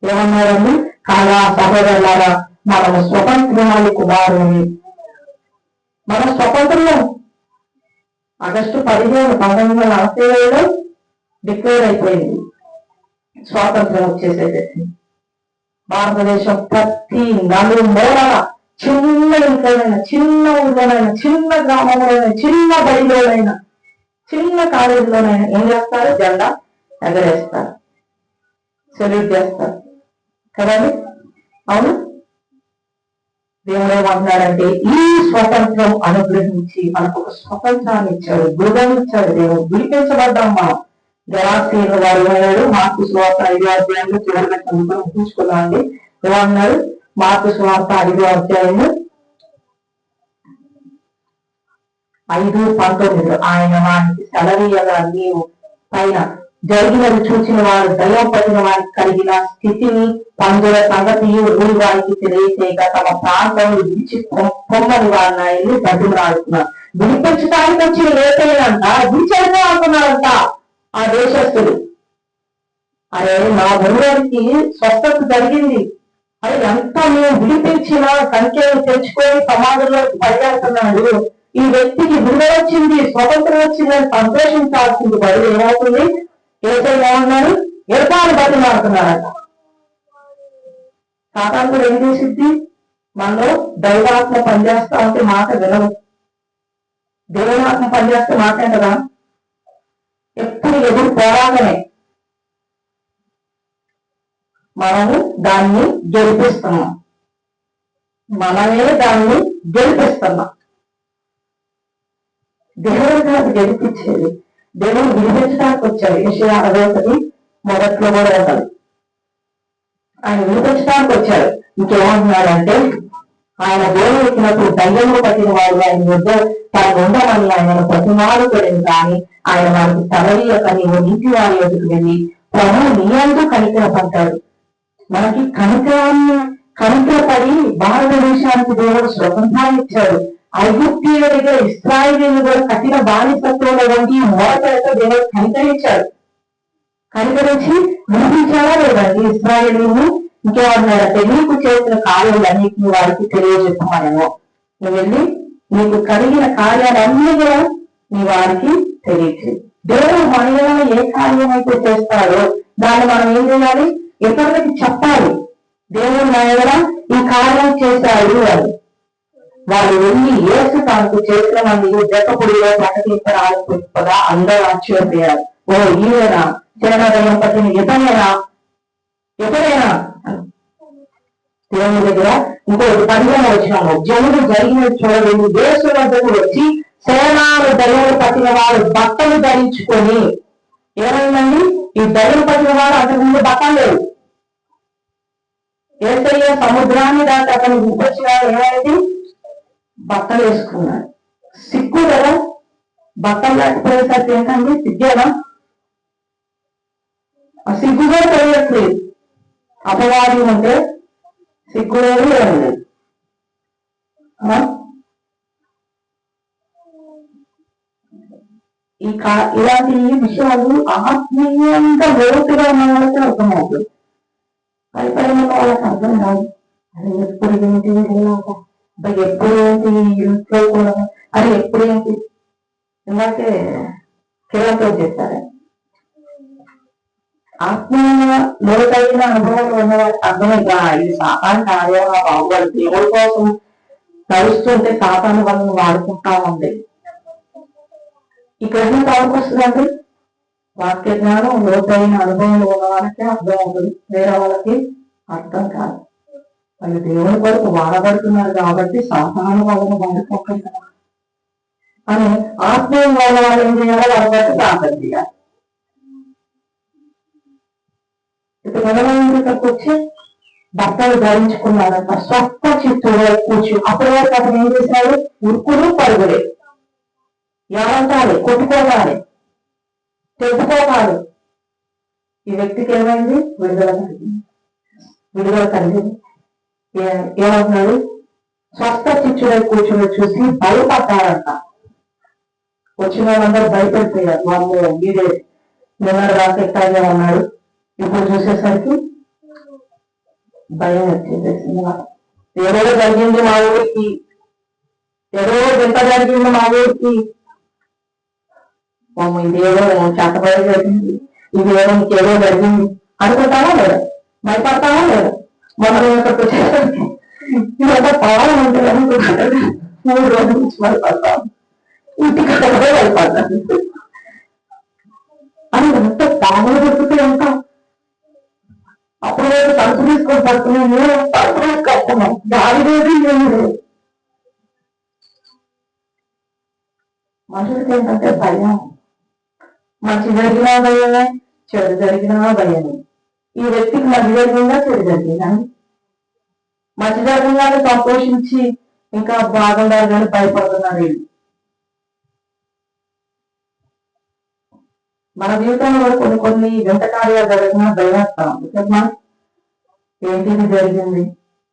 ఏమన్నారని కాదా సహోదరులారా, మనము స్వతంత్రాలు కుమారుని. మన స్వతంత్రం ఆగస్టు 15, 1947 డిక్లేర్ అయిపోయింది. స్వాతంత్రం వచ్చేసేది. భారతదేశం ప్రతి నలుమూలల చిన్న ఇంట్లోనైనా, చిన్న ఊళ్ళోనైనా, చిన్న గ్రామంలోనైనా, చిన్న బడిలోనైనా, చిన్న కాలేజీలోనైనా ఏం చేస్తారు? జెండా ఎగరేస్తారు, సెల్యూట్ చేస్తారు కదండి. అవును, దేవుడు ఏమంటున్నాడంటే ఈ స్వతంత్రం అనుగ్రహించి మనకు ఒక స్వతంత్రాన్ని ఇచ్చాడు, గురువు ఇచ్చాడు. దేవుడు విడిపించబడ్డాం మనం. గలాతీయుల వారు ఏమన్నాడు? మార్కు సువార్త 5వ అధ్యాయంలో చివరిగా చదువుకుని అండి. ఏమన్నాడు? మార్కు సువార్త 5వ అధ్యాయము 5:19 ఆయన వారికి సెలవీయగా నీవు పైన జరిగినది చూసిన వారు దయ్యం పడిన వారికి కలిగిన స్థితిని పందుల సంగతియు ఊరి వారికి తెలియచేయక తమ ప్రాంతం విడిచి పొమ్మని వారిని ఆయన్ని బతిమలాడుతున్నారు. విడిపించడానికి వచ్చిన ఏకైనంట విడిచేద్దాం అంటున్నారంట ఆ దేశస్తులు. అరే, నా ఊరికి స్వస్థత జరిగింది. అది ఎంత మేము విడిపించిన సంఖ్యను తెచ్చుకొని సమాజంలో పరిగెడుతున్నాడు. ఈ వ్యక్తికి విడుదల వచ్చింది, స్వతంత్రం వచ్చిందని సంతోషించాల్సింది బదులు ఏమవుతుంది? ఏదైనా ఏమన్నారు? ఎడతాను బతిమాడుతున్నారట. సాతానుడు ఏం చేసిద్ది? మనలో దైవాత్మ పనిచేస్తా ఉంటే మాట వినవు. దేవునాత్మ పనిచేస్తే మాట కదా ఎప్పుడు ఎదురు పోరాటమే. మనము దాన్ని గెలిపిస్తున్నాం. మనమే దాన్ని గెలిపిస్తున్నాం. దేవుడు కాదు గెలిపించేది. దేవుడు విడిపించడానికి వచ్చాడు. యెషయా 61 మొదట్లో కూడా ఉంటుంది. ఆయన విడిపించడానికి వచ్చాడు. ఇంకేమంటున్నాడంటే ఆయన దేవుడు ఎక్కినప్పుడు దయ్యము పట్టిన వాడు ఆయన యుద్ధ తాను ఉండమని ఆయన ప్రతిమాలు పడింది. కానీ ఆయన వారికి తలవీయక నీవు నీతి వారి ఎదుకు వెళ్ళి ప్రభు నీయందు కనికరపడ్డాడు. మనకి కనికరపడి భారతదేశానికి దేవుడు స్వతంత్రాన్ని ఇచ్చాడు. ఐగుప్తీయుల దగ్గర ఇశ్రాయేలీయులు కూడా కఠిన బానిసత్వంలో వంటి మోసతో దేవుడు కనికరించాడు. కనికరించి వినిపించాడా లేదండి ఇశ్రాయేలీయులు? ఇంకేమన్నాడంటే నీకు చేసిన కార్యాలన్నింటినీ వారికి తెలియజెప్పమనను. నువ్వు వెళ్ళి నీకు కలిగిన కార్యాలన్నీ కూడా నీ వారికి తెలియజేయి. దేవుడు మనలో ఏ కార్యం అయితే చేస్తాడో దాన్ని మనం ఏం చేయాలి? ఇతరులకి చెప్పాలి. దేవుడు మన ఈ కార్యం చేశాడు అని. వాళ్ళు వెళ్ళి యేసు తనకు చేసిన మంది జక్కపుడిలో ప్రకటించరా ఆలోచించగా అందరూ ఆశ్చర్యపోయారు. ఓ ఈయన చిరదయం పట్టిన ఎప్పుడైనా దేవుని దగ్గర ఇంకోటి 15వ వచనంలో జనులు జరిగినట్టు చూడలేదు. యేసు వద్దకు వచ్చి సేనాలు దయ్యాలు పట్టిన వారు బట్టలు ధరించుకొని, ఏమైందండి? ఈ దయ్యాలు పట్టిన వారు అంతకు ముందు బట్టలు లేవు. యేసయ్య సముద్రాన్ని దాటి అతను వచ్చిన ఏమైంది? బట్టలు వేసుకున్నాడు. సిగ్గు కదా, బట్టలు లేకపోయేసరికి ఏంటండి? సిగ్గేనా? ఆ సిగ్గుగా తెలియట్లేదు. అపవాది ఉంటే సిగ్గు లేదు, ఏం లేదు. ఇలాంటి విషయాలు ఆత్మీయంగా లోతుగా ఉన్న వాళ్ళకి అర్థమవుతుంది. పైపై ఉన్న వాళ్ళకి అర్థం కాదు. అది ఎప్పుడు ఏంటి ఎప్పుడు ఏంటి ఇంట్లో కూడా అది ఎప్పుడు ఏంటి ఇందాకే కేవలంతో చెప్పారు. ఆత్మీయంగా లోతైన అనుభవాలు ఉన్న వాళ్ళకి అర్థమైందా ఇది సాతాను కార్యం బాగుపడి దేవుడి కోసం నడుస్తుంటే సాతాను వాళ్ళని వాడుకుంటా ఉంది. ఈ గ్రహం వస్తుందండి. వాక్య జ్ఞానం లోతైన అనుభవాలు ఉన్న వాళ్ళకి అర్థం అవుతుంది, వేరే వాళ్ళకి అర్థం కాదు. వాళ్ళు దేవుని కొరకు వాడబడుతున్నారు కాబట్టి సాతాను వాళ్ళని వాడుకుంటున్నారు అని ఆత్మీయం వాళ్ళ వాళ్ళు ఏం చేయాలో వాళ్ళ బట్టి ప్రార్థన చేయాలి. ఇప్పుడు మనకు వచ్చి బట్టలు ధరించుకున్నారంట, స్వస్థ చిత్తుగా కూర్చు. అప్పటి వరకు అతను ఏం చేశాడు? ఉరుకులు పరుగులే, ఏమంటాలి, కొట్టుకోవాలి, తెప్పుకోవాలి. ఈ వ్యక్తికి ఏమైంది? విడుదల కలిగింది. ఏమంటున్నాడు? స్వస్థ చిచ్చుడై కూర్చుని చూసి భయపడ్డారంట. వచ్చిన వాళ్ళందరూ భయపడిపోయారు. వాళ్ళు మీరే నిన్న రాక ఎక్కడే ఉన్నాడు, ఇప్పుడు చూసేసరికి భయం వచ్చేసేసింది. ఏదో జరిగింది మా ఊరికి, ఏదో ఎంత జరిగింది మా ఊరికి, ఇదేదో చేతబడి జరిగింది, ఇదేదో ఇంకేదో జరిగింది అనుకుంటావా లేదా? భయపడతావా లేదా? మనం ఇక్కడికి వచ్చేసరికి ఇదంతా పాలం ఉంటే అనుకుంటారు. 3 రోజుల నుంచి భయపడతాం, ఇంటికి భయపడతాను అని ఎంత పాములు దొరుకుతూ ఉంటాం. అప్పుడు తలుపు తీసుకొని పడుతున్నాను, తలుపు కష్టమం గాలి లేదు, ఏమి లేదు. మనుషులకి ఏంటంటే భయం. మంచి జరిగినా భయమే, చెడు జరిగినా భయమే. ఈ వ్యక్తికి మంచి జరిగిందా, చెడు జరిగిందా? మంచి జరిగిందాన్ని సంతోషించి ఇంకా బాగుండాలి కానీ భయపడుతున్నారు వీళ్ళు. మన జీవితంలో కూడా కొన్ని వింత కార్యాలు జరిగినా భయపడతాం. ఏంటిది జరిగింది,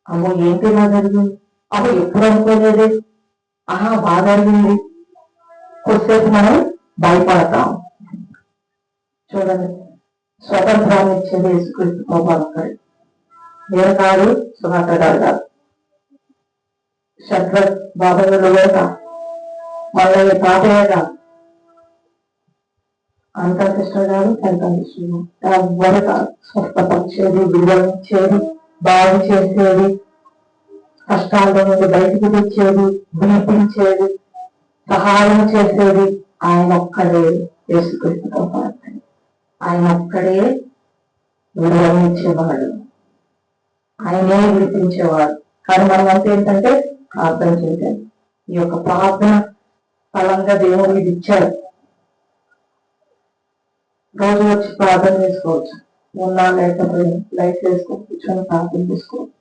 అమ్మో ఏంటి ఇలా జరిగింది, అమ్మో ఎప్పుడు అనుకోలేదు, బాగా జరిగింది. కొద్దిసేపు మనం భయపడతాం. చూడండి, స్వతంత్రాన్ని ఇచ్చేది యేసుక్రీస్తు ప్రభువు. నేను కాదు, సుమాత్ర గారు, శత్రుఘ్ బాబాలు లేక మళ్ళీ తాతయ్య కాదు, అంతకృష్ణ గారు, పెంకృష్ణ ఎవరు కాదు. స్వస్థపరిచేది, విలువనిచ్చేది, బాగు చేసేది, కష్టాల నుండి బయటకు తెచ్చేది, వినిపించేది, సహాయం చేసేది ఆయన ఒక్కడే. యేసుక్రీస్తు ప్రభువు ఆయన ఒక్కడే విలువనిచ్చేవాడు, ఆయనే విడిపించేవాడు. కానీ మనం అంతా ఏంటంటే ప్రార్థన చేయాలి. ఈ యొక్క ప్రార్థన ఫలంగా దేవుడు ఇది ఇచ్చాడు. రోజు వచ్చి ప్రార్థన చేసుకోవచ్చు. ఉన్నా లేకపోయినా లైట్ వేసుకొని కూర్చొని ప్రార్థన చేసుకోవచ్చు.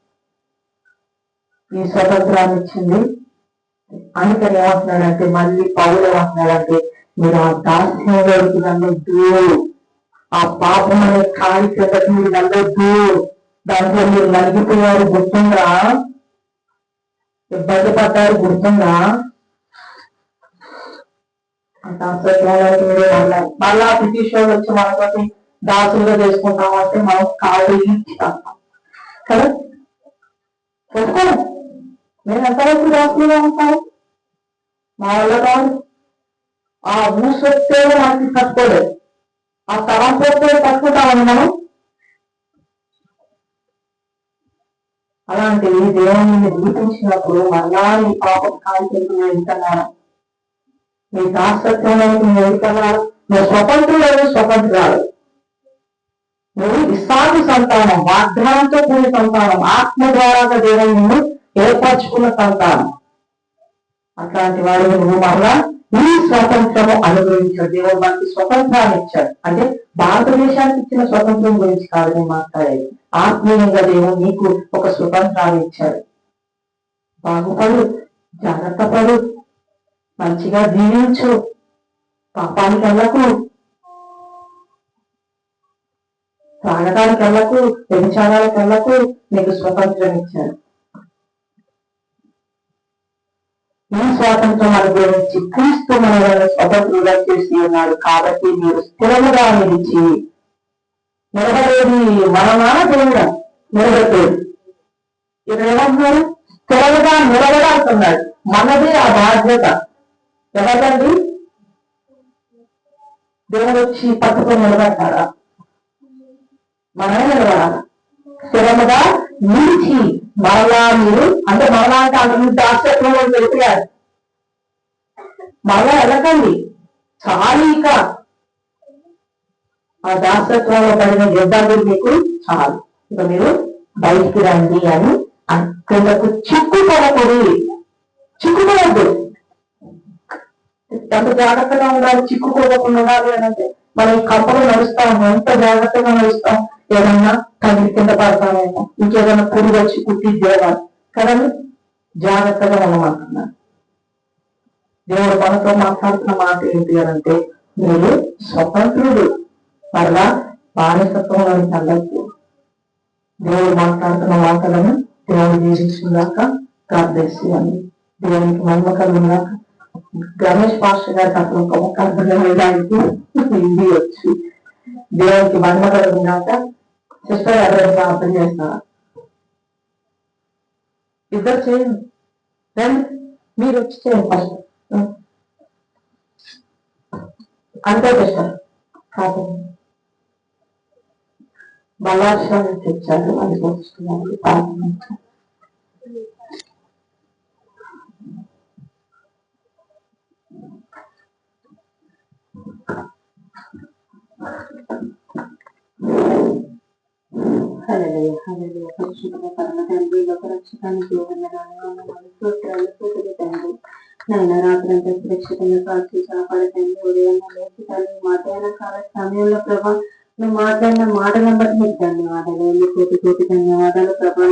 ఈ స్వతంత్రాన్ని ఇచ్చింది. అందుకని ఏమంటున్నాడంటే, మళ్ళీ పౌలు ఏమంటున్నాడంటే, మీరు ఆ దాస్యంలోకి వెళ్ళొద్దు, ఆ పాపం అనే కాలి కిందకి మీరు వెళ్ళొద్దు, దాంట్లో మీరు నలిగిపోయారు గుర్తుందా, ఇబ్బంది పడ్డారు గుర్తుందా, ఆ దాసత్వంలోకి మీరు వెళ్ళాలి. మళ్ళా బ్రిటిష్ వాళ్ళు వచ్చి మనతోటి దాసులుగా చేసుకుంటామంటే మనం కాళ్ళు ఇచ్చుతాం కదా. ఒప్పుకోను, నేను ఎంతవరకు దాసులుగా ఉంటాను, మా వల్ల కాదు. ఆ ఊసొస్తే మనకి తట్టుకోలేదు, ఆ తరం పోతే తట్టుకుంటామని మనం. అలాంటివి దేవుని నిరూపించినప్పుడు మళ్ళా నీ పాపం కాల్చేసి వెళ్తున్నాను, నీ దాసత్వంలోకి నువ్వు వెళ్తున్నాను. నువ్వు స్వతంత్రులు స్వతంత్రాలు, నువ్వు ఇస్సాకు సంతానం, వాగ్దానంతో కూడిన సంతానం, ఆత్మ ద్వారా దేవుని నిన్ను ఏర్పరచుకున్న సంతానం. అట్లాంటి వాడిని నువ్వు మరలా ఈ స్వతంత్రము అనుభవించాడు. దేవుడు మనకి స్వతంత్రాన్ని ఇచ్చాడు. అంటే భారతదేశానికి ఇచ్చిన స్వతంత్రం గురించి కాదు నేను మాట్లాడేది, ఆత్మీయంగా దేవుడు నీకు ఒక స్వతంత్రాన్ని ఇచ్చాడు. బాగుపడు, జాగ్రత్త పడు, మంచిగా జీవించు, పాపానికి వెళ్ళకు, తాగడానికి వెళ్ళకు, వ్యభిచారాలకు వెళ్ళకు, నీకు స్వతంత్రం ఇచ్చాడు. ఈ స్వాతంత్రం అనుభవించి క్రీస్తు మనలను స్వతంత్రులుగా చేసి ఉన్నాడు. కాబట్టి మీరు స్థిరముగా నిలిచి, నిలబడేది మనమా దేవుడా, నిలబెట్టేది. ఇక్కడ ఏమంటున్నారు, స్థిరముగా నిలబడాల్తున్నాడు. మనదే ఆ బాధ్యత. ఎవరండి, దేవుడు వచ్చి పట్టుకొని నిలబెట్టారా, మనమే నిలబడాలి. స్థిరముగా నిలిచి, మరలా మీరు అంటే మరలా అంటే అంతకుముందు దాసత్వంలో వెళ్ళిపోయారు, మరలా వెళ్ళకండి. చాలు, ఇక ఆ దాసత్వంలో పడిన యుద్ధాలు మీకు చాలు, ఇక మీరు బయటికి రండి అని అక్కడకు చిక్కుపడకూడదు. చిక్కుకోవద్దు. ఎంత జాగ్రత్తగా ఉండాలి, చిక్కుకోకుండా ఉండాలి అని అంటే మనం ఈ కంపలు నడుస్తాము, ఎంత జాగ్రత్తగా నడుస్తాం. ఏదన్నా తగిలి కింద పడతామేమో, ఇంకేదైనా పురుగు వచ్చి కుట్టిద్దేమో కదండి, జాగ్రత్తగా ఉండమంటున్నాను. దేవుడు మనతో మాట్లాడుతున్న మాట ఏంటి అని అంటే, మీరు స్వతంత్రుడు, మరలా బానిసత్వంలోని వెళ్ళద్దు. దేవుడు మాట్లాడుతున్న మాటలను దేవుడు జీవించుగాక, ప్రార్థించాలి. దేవునికి మహిమ కలుగుగాక. గణేష్ పాస్టర్ గారికి అసలు ఒక ముక్క అర్థమయ్యడానికి హిందీ వచ్చి, దేవునికి మహిమ కలుగుగాక. సిస్టర్ ఎవరైనా అర్థం చేస్తారా? ఇద్దరు చేయండి, రండి, మీరు వచ్చి చేయండి ఫస్ట్. అంతే సిస్టర్ కాదు, బలాక్షాన్ని తెచ్చారు, అది వస్తున్నాను. పరిశుద్ధ పరమ తండ్రి, ఒక రక్షకానికి నైనా రాత్రంతా సురక్షితంగా కాల్చి కాపాడతండి. ఉదయం లేచి తల్లి మధ్యాహ్న కాల సమయంలో ప్రభా నువ్వు మాట్లాడిన మాటలను బట్టి మీకు ధన్యవాదాలు, కోటి కోటి ధన్యవాదాలు ప్రభా.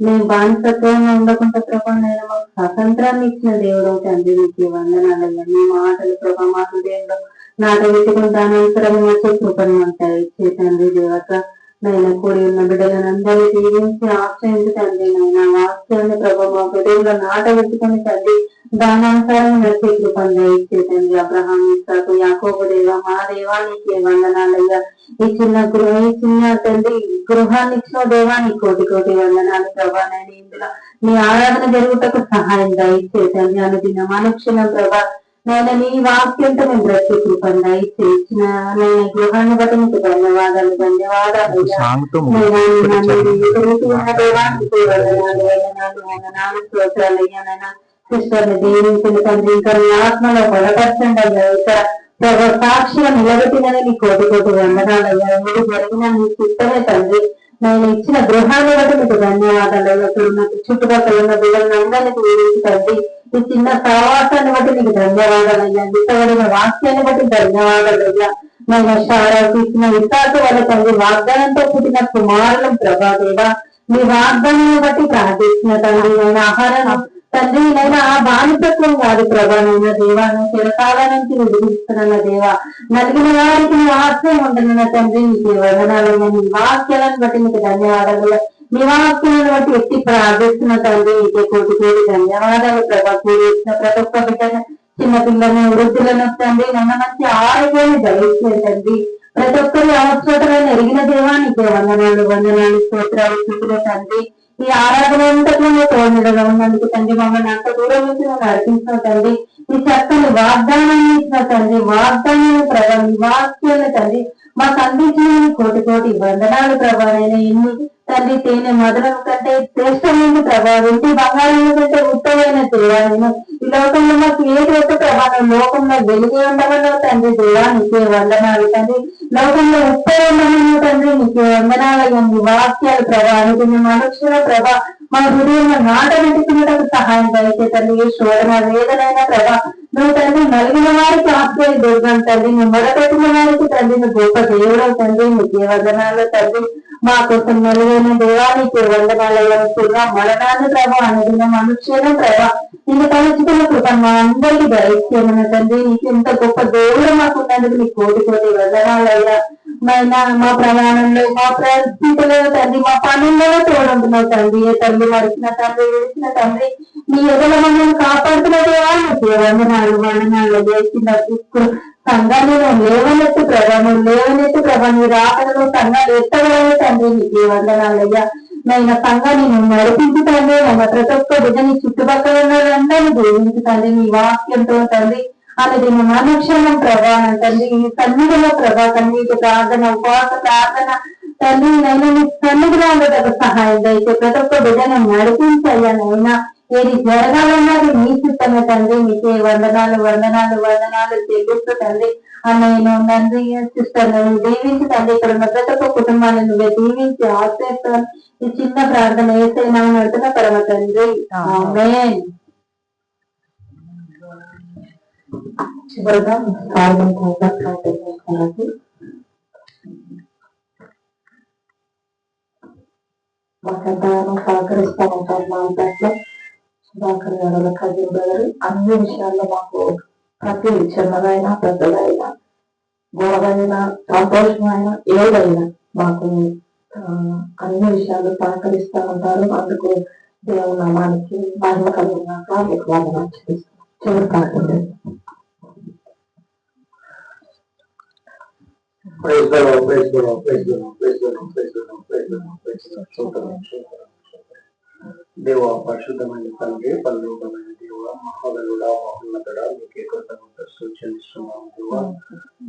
నేను బానిసత్వంగా ఉండకుండా ప్రభా, నేను మాకు స్వతంత్రాన్ని ఇచ్చిన దేవుడు తండ్రి, మీకు వందనాలయ్యా. మీ మాటలు ప్రభా మా హృదయంలో నాట పెట్టుకుని దాని అవసరం వచ్చే కృపను ఉంటాయి ఇచ్చే తండ్రి. దేవత నైనా కూడి ఉన్న బిడ్డలను అందరినీ దీవించి ఆశ్రయించి తండ్రి, నైనా వాక్యాన్ని ప్రభా మా హృదయంలో నాట పెట్టుకుని తండ్రి, దానానుసారం నడిచే కృపను ఇచ్చే తండ్రి. అబ్రహాం, ఇస్సాకు, యాకోబు దేవా, మా దేవానికి వందనాలయ్యా. ఈ చిన్న తండ్రి గృహాన్ని ఇచ్చిన దేవానికి కోటి కోటి వందనాలు ప్రభా. నేను ఇందులో నీ ఆరాధన జరుగుటకు సహాయం దయచే తండ్రి. అనుదిన మనుక్షణ ప్రభా, నేను నీ వాక్యంతో మేము బ్రతికే కృపను దయచే ఇచ్చిన నేను గృహాన్ని బట్టి మీకు ధన్యవాదాలు, ధన్యవాదాలు. వందనాలు సిస్టర్ని దీవించిన తండ్రి, ఇంకా నీ ఆత్మలో బలపరచండి అయ్యా. ఇక్కడ సాక్షిగా నిలబెట్టినని నీ కోటి కోటి వందనాలయ్యా. మీరు జరిగిన నీ చిత్తమే తండ్రి. నేను ఇచ్చిన గృహాన్ని బట్టి మీకు ధన్యవాదాలు అయ్యా. నాకు చుట్టుపక్కల ఉన్న బిడ్డలను అందరినీ దీవించి తండ్రి, ఈ చిన్న సహవాసాన్ని బట్టి నీకు ధన్యవాదాలు అయ్యా. ఇష్టపడిన వాక్యాన్ని బట్టి ధన్యవాదాలు అయ్యా. నేను షారాకు ఇచ్చిన ఇసాకు వాళ్ళ తండ్రి వాగ్దానంతో పుట్టిన కుమారులం ప్రభా దేవా మీ వాగ్దానాన్ని బట్టి ప్రార్థిస్తున్న తండ్రి నేను ఆహారం తండ్రి నైనా ఆ బానిసత్వం కాదు ప్రభా నైనా దేవా నువ్వు చిరకాల నుంచి విడిపిస్తున్న దేవా నలిగిన వారికి నువ్వు ఆశ్రయం ఉంటున్న తండ్రి నీకు వందనాలైనా నీ వాక్యాలను బట్టి నీకు ధన్యవాదాలు నీ వాక్యాలను బట్టి ఎత్తి ప్రార్థిస్తున్న తండ్రి నీకే కోటి కోటి ధన్యవాదాలు ప్రభా కూడిన ప్రతి ఒక్క బిడ్డను చిన్న పిల్లలను వృద్ధులను తండ్రి నన్న మంచి ఆరోగ్యాన్ని దయచేయండి తండ్రి ప్రతి ఒక్కరి అవసరతలను ఎరిగిన దేవానికి వందనాలు వందనాలు స్తోత్రాలు స్థుతులు తండ్రి ఈ ఆరాధన అంతట్లో తోడుగా ఉన్నందుకు తండ్రి మమ్మల్ని అంత దూరం నుంచి నువ్వు నడిపించిన తండ్రి ఈ చక్కని వాగ్దానాన్ని ఇచ్చిన తండ్రి వాగ్దానాన్ని ప్రభా ఈ వాక్యాలను తండ్రి మాకు అందించిన కోటి కోటి వందనాలు ప్రభా నేను ఎన్ని తండ్రి తేనె మధురం కంటే శ్రేష్టమైన ప్రభావం ఇంటి బంగారం కంటే ఉత్తమైన దేవాలను ఈ లోకంలో మాకు ఏది ఒక ప్రభావం లోకంలో వెలిగి ఉండవలో తండ్రి దేవా నీకే వందనాలు తండ్రి లోకంలో ఉప్పై ఉండమని తండ్రి నీకే వందనాలు నీ వాక్యాలు ప్రభావానికి మీ మనుషుల ప్రభా మా హృదయంలో నాటబెట్టుకున్నట్టు సహాయం కలిగే తండ్రి శోధన వేదనైన ప్రభా నువ్వు తండ్రి నలిగిన వారికి ఆశ్రయ దుర్గం తండ్రి నువ్వు మొదపెట్టిన వారికి తండ్రి నువ్వు గొప్ప దేవుడు తండ్రి నీకే వందనాలు తండ్రి మా కోసం మెరుగైన దేవానికి వందనాలయ్యా మరణాన్ని ప్రభా అనుదిన మనుష్యుల ప్రభా నిన్ను తలుచుకున్న కృప మా అందరికీ దయచేయమన్న తండ్రి నీకు ఇంత గొప్ప దేవుడు మాకు ఉన్నందుకు నీ కోటి కోటి వందనాలయ్యా మా ప్రయాణంలో మా పరిస్థితుల్లో తండ్రి మా పనుల్లో తోడుంటున్నావు తండ్రి ఏ తండ్రి మరిచిన తండ్రి విడిచిన తండ్రి నీ ఎదుల మమ్మల్ని కాపాడుతున్న దేవా నీకు వందనాలు వందనాలు చేసిన సంఘాన్ని లేవనెత్తు ప్రభా నీ రాకడలో సంఘాలు ఎత్తగలవు తండ్రి నీకు వందనాలయ్యా నైనా సంఘాన్ని నువ్వు నడిపించుతండి ప్రతి ఒక్క బిడ్డని చుట్టుపక్కల ఉన్నదందరినీ దేవునికి తండ్రి నీ వాక్యంతో తండ్రి అది దీని మనుక్షణం ప్రభావం తండ్రి ఈ సన్నిధిలో ప్రభా తండ్రి ప్రార్థన ఉపవాస ప్రార్థన తండ్రి నైనా నీ సన్నిధిలో ఉండటకు సహాయం దయచే ప్రతి ఒక్క బిడ్డను నడిపించయ్యా నైనా ఏది జరగాలన్నది నీ చిత్తమే తండ్రి నీకే వందనాలు వందనాలు వందనాలు చెల్లిస్తూ తండ్రి అన్నయ్యను తండ్రి సిస్టర్ దీవించి తండ్రి ఇక్కడ ఉన్న ప్రతి ఒక్క కుటుంబాన్ని నువ్వే దీవించి ఆశ్రయిస్తాను ఈ చిన్న ప్రార్థన ఏసైనా నడుతున్న పరమ తండ్రి ఆమేన్. చివరిగా ప్రార్థన ప్రార్థించడానికి మాకెంతగానో సహకరిస్తూ ఉంటారు మా దాంట్లో సుధాకర్ గారు కజిన్ బ్రదర్ అన్ని విషయాల్లో మాకు ప్రతి చిన్నదైనా పెద్దదైనా గొడవైనా సంతోషమైనా ఏదైనా మాకు అన్ని విషయాలు సహకరిస్తూ ఉంటారు. అందుకు దేవుని నామానికి మహిమ కలిగినాక మీకు వందనాలు చెల్లిస్తాం. చివరి ప్రార్థన Praise the Lord, praise the Lord, praise the Lord, praise the Lord, praise the Lord, praise the Lord, praise the Lord. దేవ పరిశుద్ధమైన తండ్రి పరలోకమైన దేవ మహాగణుడా మహోన్నతుడా మీకే కృతజ్ఞతలు చెల్లిస్తున్నాము దేవ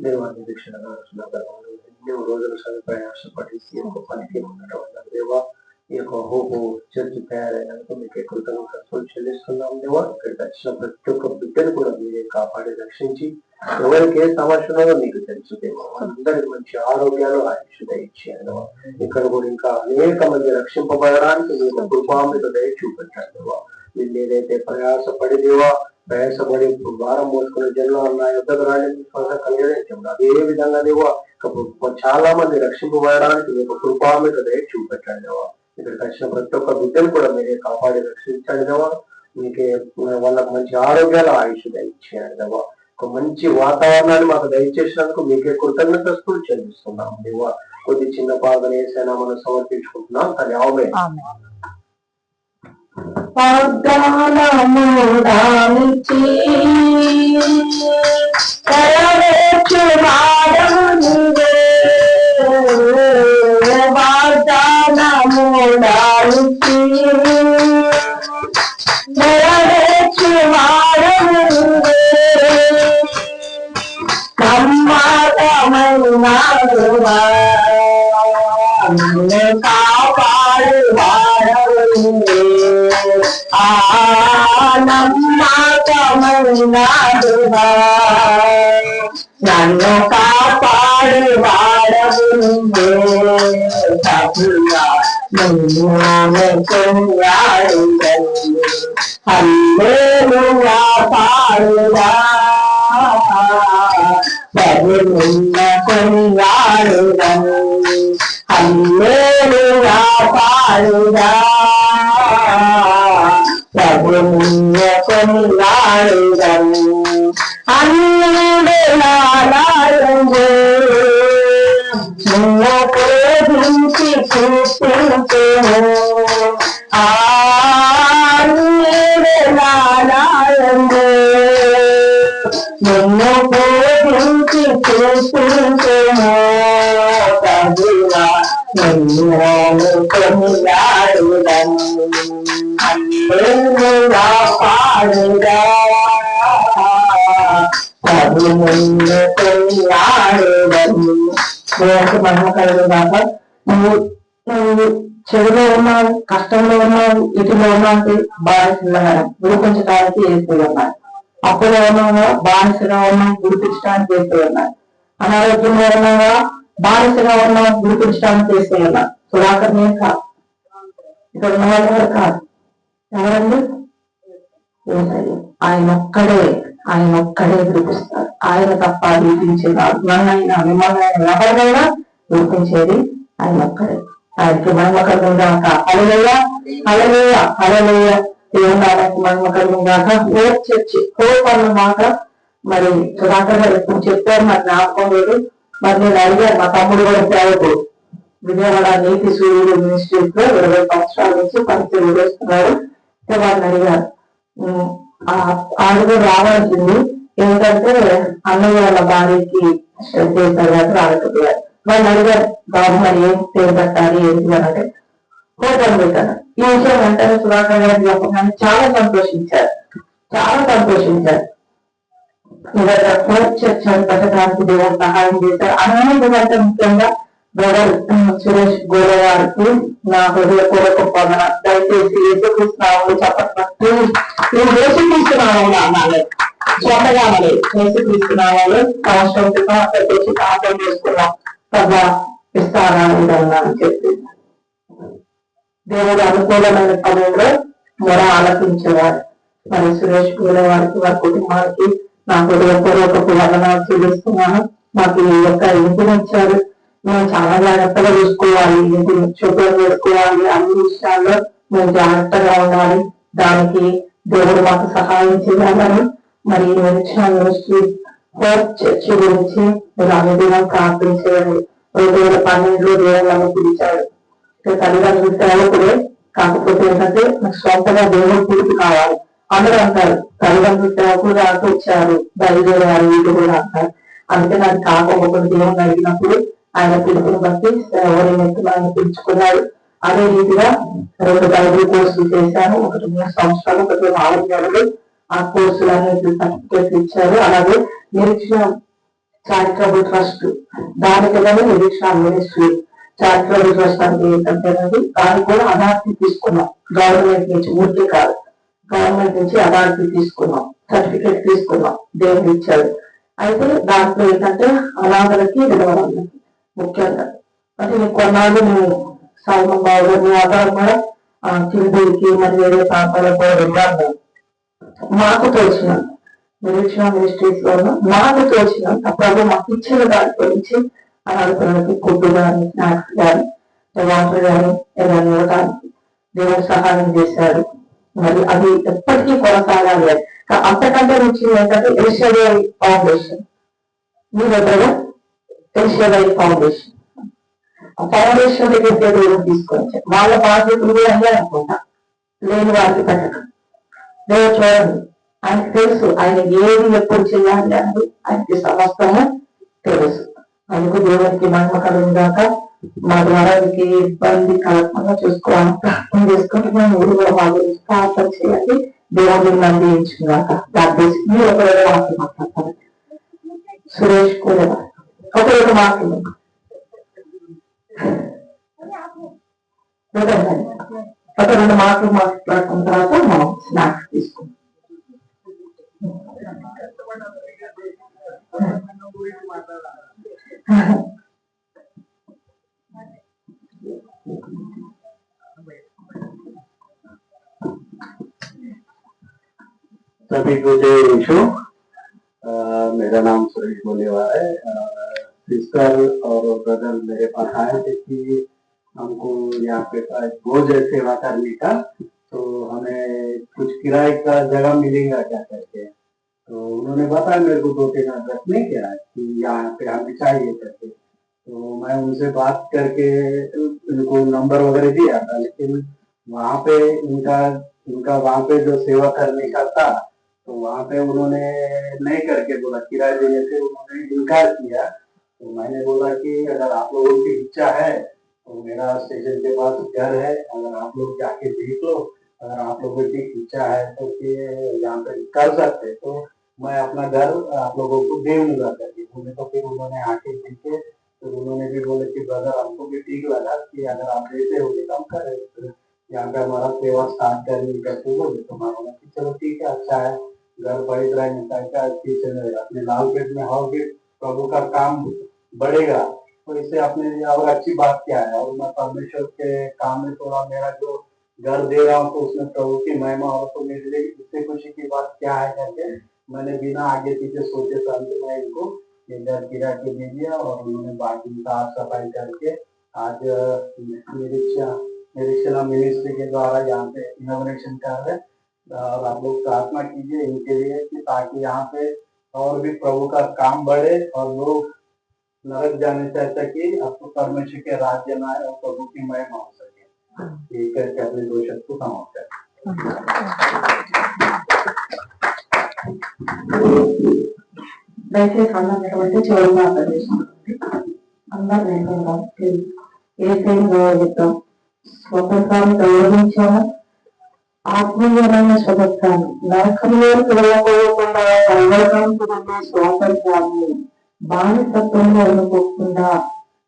దేవాన్ని రక్షణగా ఎన్నో రోజులు ప్రయాసపడి ఈ యొక్క పనికి ఉండటం వల్ల దేవ ఈ యొక్క హోపు చర్చి తయారైనందుకు మీకే కృతజ్ఞతలు చెల్లిస్తున్నాము దేవ ఇక్కడికి వచ్చిన ప్రతి ఒక్క బిడ్డను కూడా మీరే కాపాడి రక్షించి ఎవరికి ఏ సమస్య ఉన్నదో మీకు తెలుసు దేవ అందరికి మంచి ఆరోగ్యాలు ఆయుష్ దయచేయాలి. ఇక్కడ కూడా ఇంకా అనేక మంది రక్షింపబడడానికి మీకు కృపామిక దయ చూపించాలి దేవా. వీళ్ళు ఏదైతే ప్రయాసపడి దేవా ప్రయాసపడి భారం మోసుకునే జన్మ నా యుద్ధకు రాజకీయ కలిగేది అదే విధంగా దేవా చాలా మంది రక్షింపబడడానికి మీకు కృపామిక దయ చూపెట్టాలి దేవా. ఇక్కడికి వచ్చిన ప్రతి ఒక్క బిడ్డను కూడా మీరే కాపాడి రక్షించండి దేవా. మీకే వాళ్ళకు మంచి ఆరోగ్యాలు ఆయుష్ దయచేయాలి దేవా. ఒక మంచి వాతావరణాన్ని మాకు దయచేసినందుకు మీకే కృతజ్ఞతలు చెల్లిస్తున్నాం దేవా. కొద్ది చిన్న ప్రార్థన ఏసైనా మనం సమర్పించుకుంటున్నాం. కానీ కాపాడు నన్ను కాపాడు వాడవు ప్రభువున్న కొనియాడుదము హల్లెలూయా పాడుదా ప్రభువున్న కొనియాడుదము అన్నివేళలారంగు నిన్న ప్రేమించి కీర్తించెను అన్నివేళలారంగు నిన్ను ప్రేమించి కీర్తించెను ప్రభువా నిన్ను కొనియాడుదము హల్లెలూయా పాడుదా ప్రభువును కొనియాడుదము దేవునికి మహిమ కలుగుగాక. నువ్వు చెడులో ఉన్నావు, కష్టంలో ఉన్నావు, ఇటులో ఉన్నావు, బానిసగా విడిపించడానికి వేస్తున్నాడు. అప్పులో ఉన్నావా, బానిసగా ఉన్నావు, విడిపించడానికి వేస్తున్నాడు. అనారోగ్యంలో ఉన్నావా, బానిసగా ఉన్నావు, విడిపించడానికి వేస్తున్నాడు. సుధాకర్ నేను కాదు, ఇక్కడ ఉన్న వాళ్ళు ఎవరు కాదు. ఎవరండి? ఆయన ఒక్కడే విడిపిస్తారు. ఆయన తప్ప విడిపించేది నన్నైనా మిమ్మల్ని ఎవరినైనా విడిపించేది ఆయన ఒక్కడే. ఆయనకి మహిమ కలుగుగాక. హల్లెలూయా హల్లెలూయా హల్లెలూయా. దేవుని నామానికి మహిమ కలుగుగాక. హోప్ చర్చి హోప్ అన్న మాట మరి సుధాకర్ గారు ఎప్పుడు చెప్పారు, నాకు జ్ఞాపకం లేదు. మరి నేను అడిగాను, మా తమ్ముడు కూడా సేవకుడు విజయవాడ నీతి సూర్యుడు మినిస్ట్రీస్ లో 20 సంవత్సరాల నుంచి పనిచేసి చేస్తున్నారు. వారిని అడిగారు, ఆడుగు రావాల్సింది ఏంటంటే అన్నయ్య వాళ్ళ భార్యకి చేశారు కాబట్టి రాలేకపోయారు. వాళ్ళు అడిగారు, బాబు మరి ఏం పేరు పెట్టాలి ఏంటి అంటే హోటల్ పెట్టారు. ఈ విషయం వెంటనే సుధాకర్ గారు చెప్పగానే చాలా సంతోషించారు. చర్చ పెట్టడానికి దేవుడు సహాయం చేశారు. అన్నిటికంటే ముఖ్యంగా బ్రదర్ సురేష్ గోలవారికి నా హృదయపూర్వక పొందన. దయచేసి యేసుకృష్ణావులు చెప్పట్టు యేసుకృష్ణావులు అన్నాడు. స్వంతగా మరి యేసుకృష్ణావులు సంవత్సరం క్రితం అక్కడ తెచ్చి ప్రార్థన చేసుకున్నాం. సభ విస్తారాన్ని చెప్పి దేవుడు అనుకూలమైన సమయంలో మొర ఆలకించేవారు. మరి సురేష్ గోలవారికి వారి కుటుంబానికి నా హృదయపూర్వక వందనాలు చెల్లిస్తున్నాను. మాకు ఈ యొక్క ఇంటిని ఇచ్చారు. మేము చాలా జాగ్రత్తగా చూసుకోవాలి, ఇంటిని శుభ్రం చేసుకోవాలి, అన్ని విషయాల్లో మేము జాగ్రత్తగా ఉండాలి. దానికి దేవుడు మాకు సహాయం చేయాలని మరి మినిస్ట్రీ హోప్ చర్చి గురించి మీరు అనుదినం ప్రార్థించేయండి. 2012లో దేవుళ్ళని పిలిచాడు. తల్లిదండ్రులు సేవకుడే, కాకపోతే ఏంటంటే నాకు స్వంతగా దేవుడు పిలుపు కావాలి. అందరూ అంటారు తల్లిదండ్రులు సేవకుడు దాకా వచ్చారు, బయలుదేరారు, వీళ్ళు కూడా అంటారు. అందుకే నాకు కాకపోతే దేవుని అడిగినప్పుడు ఆయన పిలుపుని బట్టి సేవని ఆయన పిలుచుకున్నాడు. అదే రీతిగా 2 బైబిల్ కోర్సులు చేశాను. ఒకటి 3 సంవత్సరాలు, ఒకటి 4 నెలలు. ఆ కోర్సులన్నిటి సర్టిఫికేట్లు ఇచ్చారు. అలాగే నిరీక్షణ చారిటబుల్ ట్రస్ట్, దానికి నిరీక్షణ మినిస్ట్రీ చారిటబుల్ ట్రస్ట్ అంటే ఏంటంటే దానికి కూడా అథారిటీ తీసుకున్నాం. గవర్నమెంట్ నుంచి, ఊరికే కాదు, గవర్నమెంట్ నుంచి అథారిటీ తీసుకున్నాం, సర్టిఫికేట్ తీసుకున్నాం, దేవుడు ఇచ్చాడు. అయితే దాంట్లో ఏంటంటే అనాథలకి, విధవరాలకి ముఖ్యంగా అంటే నేను కొన్నాళ్ళు మేము సాల్మన్ బాబు ఆధారం కూడా తిరుపతికి మరి వేరే ప్రాంతాలకు కూడా వెళ్ళాము. మాకు తోచిన నిరీక్షణ మినిస్ట్రీస్ లో మాకు తోచినంత ప్రభు మాకు ఇచ్చిన దాని గురించి అనాథలకి ఫుడ్ కానీ, స్నాక్స్ కానీ, వాటర్ కానీ ఏదైనా ఇవ్వడానికి దేవుడు సహాయం చేశాడు. మరి అది ఎప్పటికీ కొనసాగాలి. అంతకంటే నుంచి ఏంటంటే ఎల్షడై ఫౌండేషన్, మీ దగ్గర ఎల్షడై ఫౌండేషన్ దగ్గర దేవుడు తీసుకొని వాళ్ళ బాధ్యతలు కూడా అయ్యా అనుకుంటా, లేని వారికి పెట్టడం. దేవుడు చూడండి, ఆయనకు తెలుసు ఆయన ఏది ఎప్పుడు చేయాలి అని ఆయనకి సమస్తము తెలుసు. అందుకు దేవునికి మహిమ కలుగుగాక. మా ద్వారా మీకు ఇబ్బంది కలగకుండా చూసుకోవాలి ప్రార్థన చేసుకుంటే మేము ఊరు కూడా మా గురించి ప్రార్థన చేయండి. దేవుడిని అందించుగాక. మీరు ఒకవేళ మాటలు మాట్లాడతారు. సురేష్ కూడా ఒకవేళ మాటలు ఒక 2 మాటలు మాట్లాడుకున్న తర్వాత మనం స్నాక్స్ తీసుకుంటాం. सभी को जय यीशु। मैं मेरा नाम सुरेश बोलेवाल है। सिस्टर और ब्रदर मेरे पास आए थे कि हमको यहाँ पे बोझ है सेवा करने का, तो हमें कुछ किराए का जगह मिलेगा क्या करके। तो उन्होंने बताया मेरे को 2-3 एड्रेस नहीं किया कि यहाँ पे हमें चाहिए करके। तो मैं उनसे बात करके उनको नंबर वगैरह दिया था, लेकिन वहाँ पे उनका वहाँ पे जो सेवा करने का था, तो वहाँ पे उन्होंने नहीं करके बोला, किराए देने से उन्होंने इनकार किया। तो मैंने बोला कि अगर आप लोगों की इच्छा है तो मेरा स्टेशन के पास घर है, अगर आप लोग जाके देख लो, अगर आप लोगों की इच्छा है तो फिर यहाँ पे कर सकते, तो मैं अपना घर आप लोगों को दूंगा करके बोले। तो फिर उन्होंने आके देखे, तो उन्होंने भी बोले कि ब्रदर हमको भी ठीक लगा कि अगर आप देते हो तो हम करें, यहाँ पे हमारा सेवा स्टार्ट करने करके बोले। तो मैं बोला कि चलो ठीक है, अच्छा है, घर पड़ी तरह अपने लाल पेट में होगे, प्रभु का काम बढ़ेगा, तो इससे अपने लिए और अच्छी बात क्या है। और मैं परमेश्वर के काम में थोड़ा मेरा जो घर दे रहा हूँ तो उसमें प्रभु की महिमा हो, तो मेरे लिए इससे खुशी की बात क्या है करके मैंने बिना आगे पीछे सोचे समझे मैं इनको घर गिरा के दे दिया। और उन्होंने बाकी साफ सफाई करके आज निरीक्षण मिनिस्ट्री के द्वारा यहाँ पे इनॉग्रेशन कर रहे। और आप लोग प्रार्थना कीजिए इनके लिए कि ताकि यहाँ पे और भी प्रभु का काम बढ़े और लोग नरक जाने से अच्छा कि आपको परमेश्वर के राज्य में आए और प्रभु की महिमा हो सके। ये करके अपने 2 शब्द को समाप्त करें। దయచేసి అన్నటువంటి చివరి ప్రదేశం అందరూ గౌరవిద్దాం. స్వతంత్రాన్ని గౌరవించాము, ఆత్మీయమైన స్వతంత్రాన్ని, నరకంలోకి వెళ్ళకపోకుండా సంవర్గంగా స్వాతంత్రాన్ని, బానిసత్వంలో అనుకోకుండా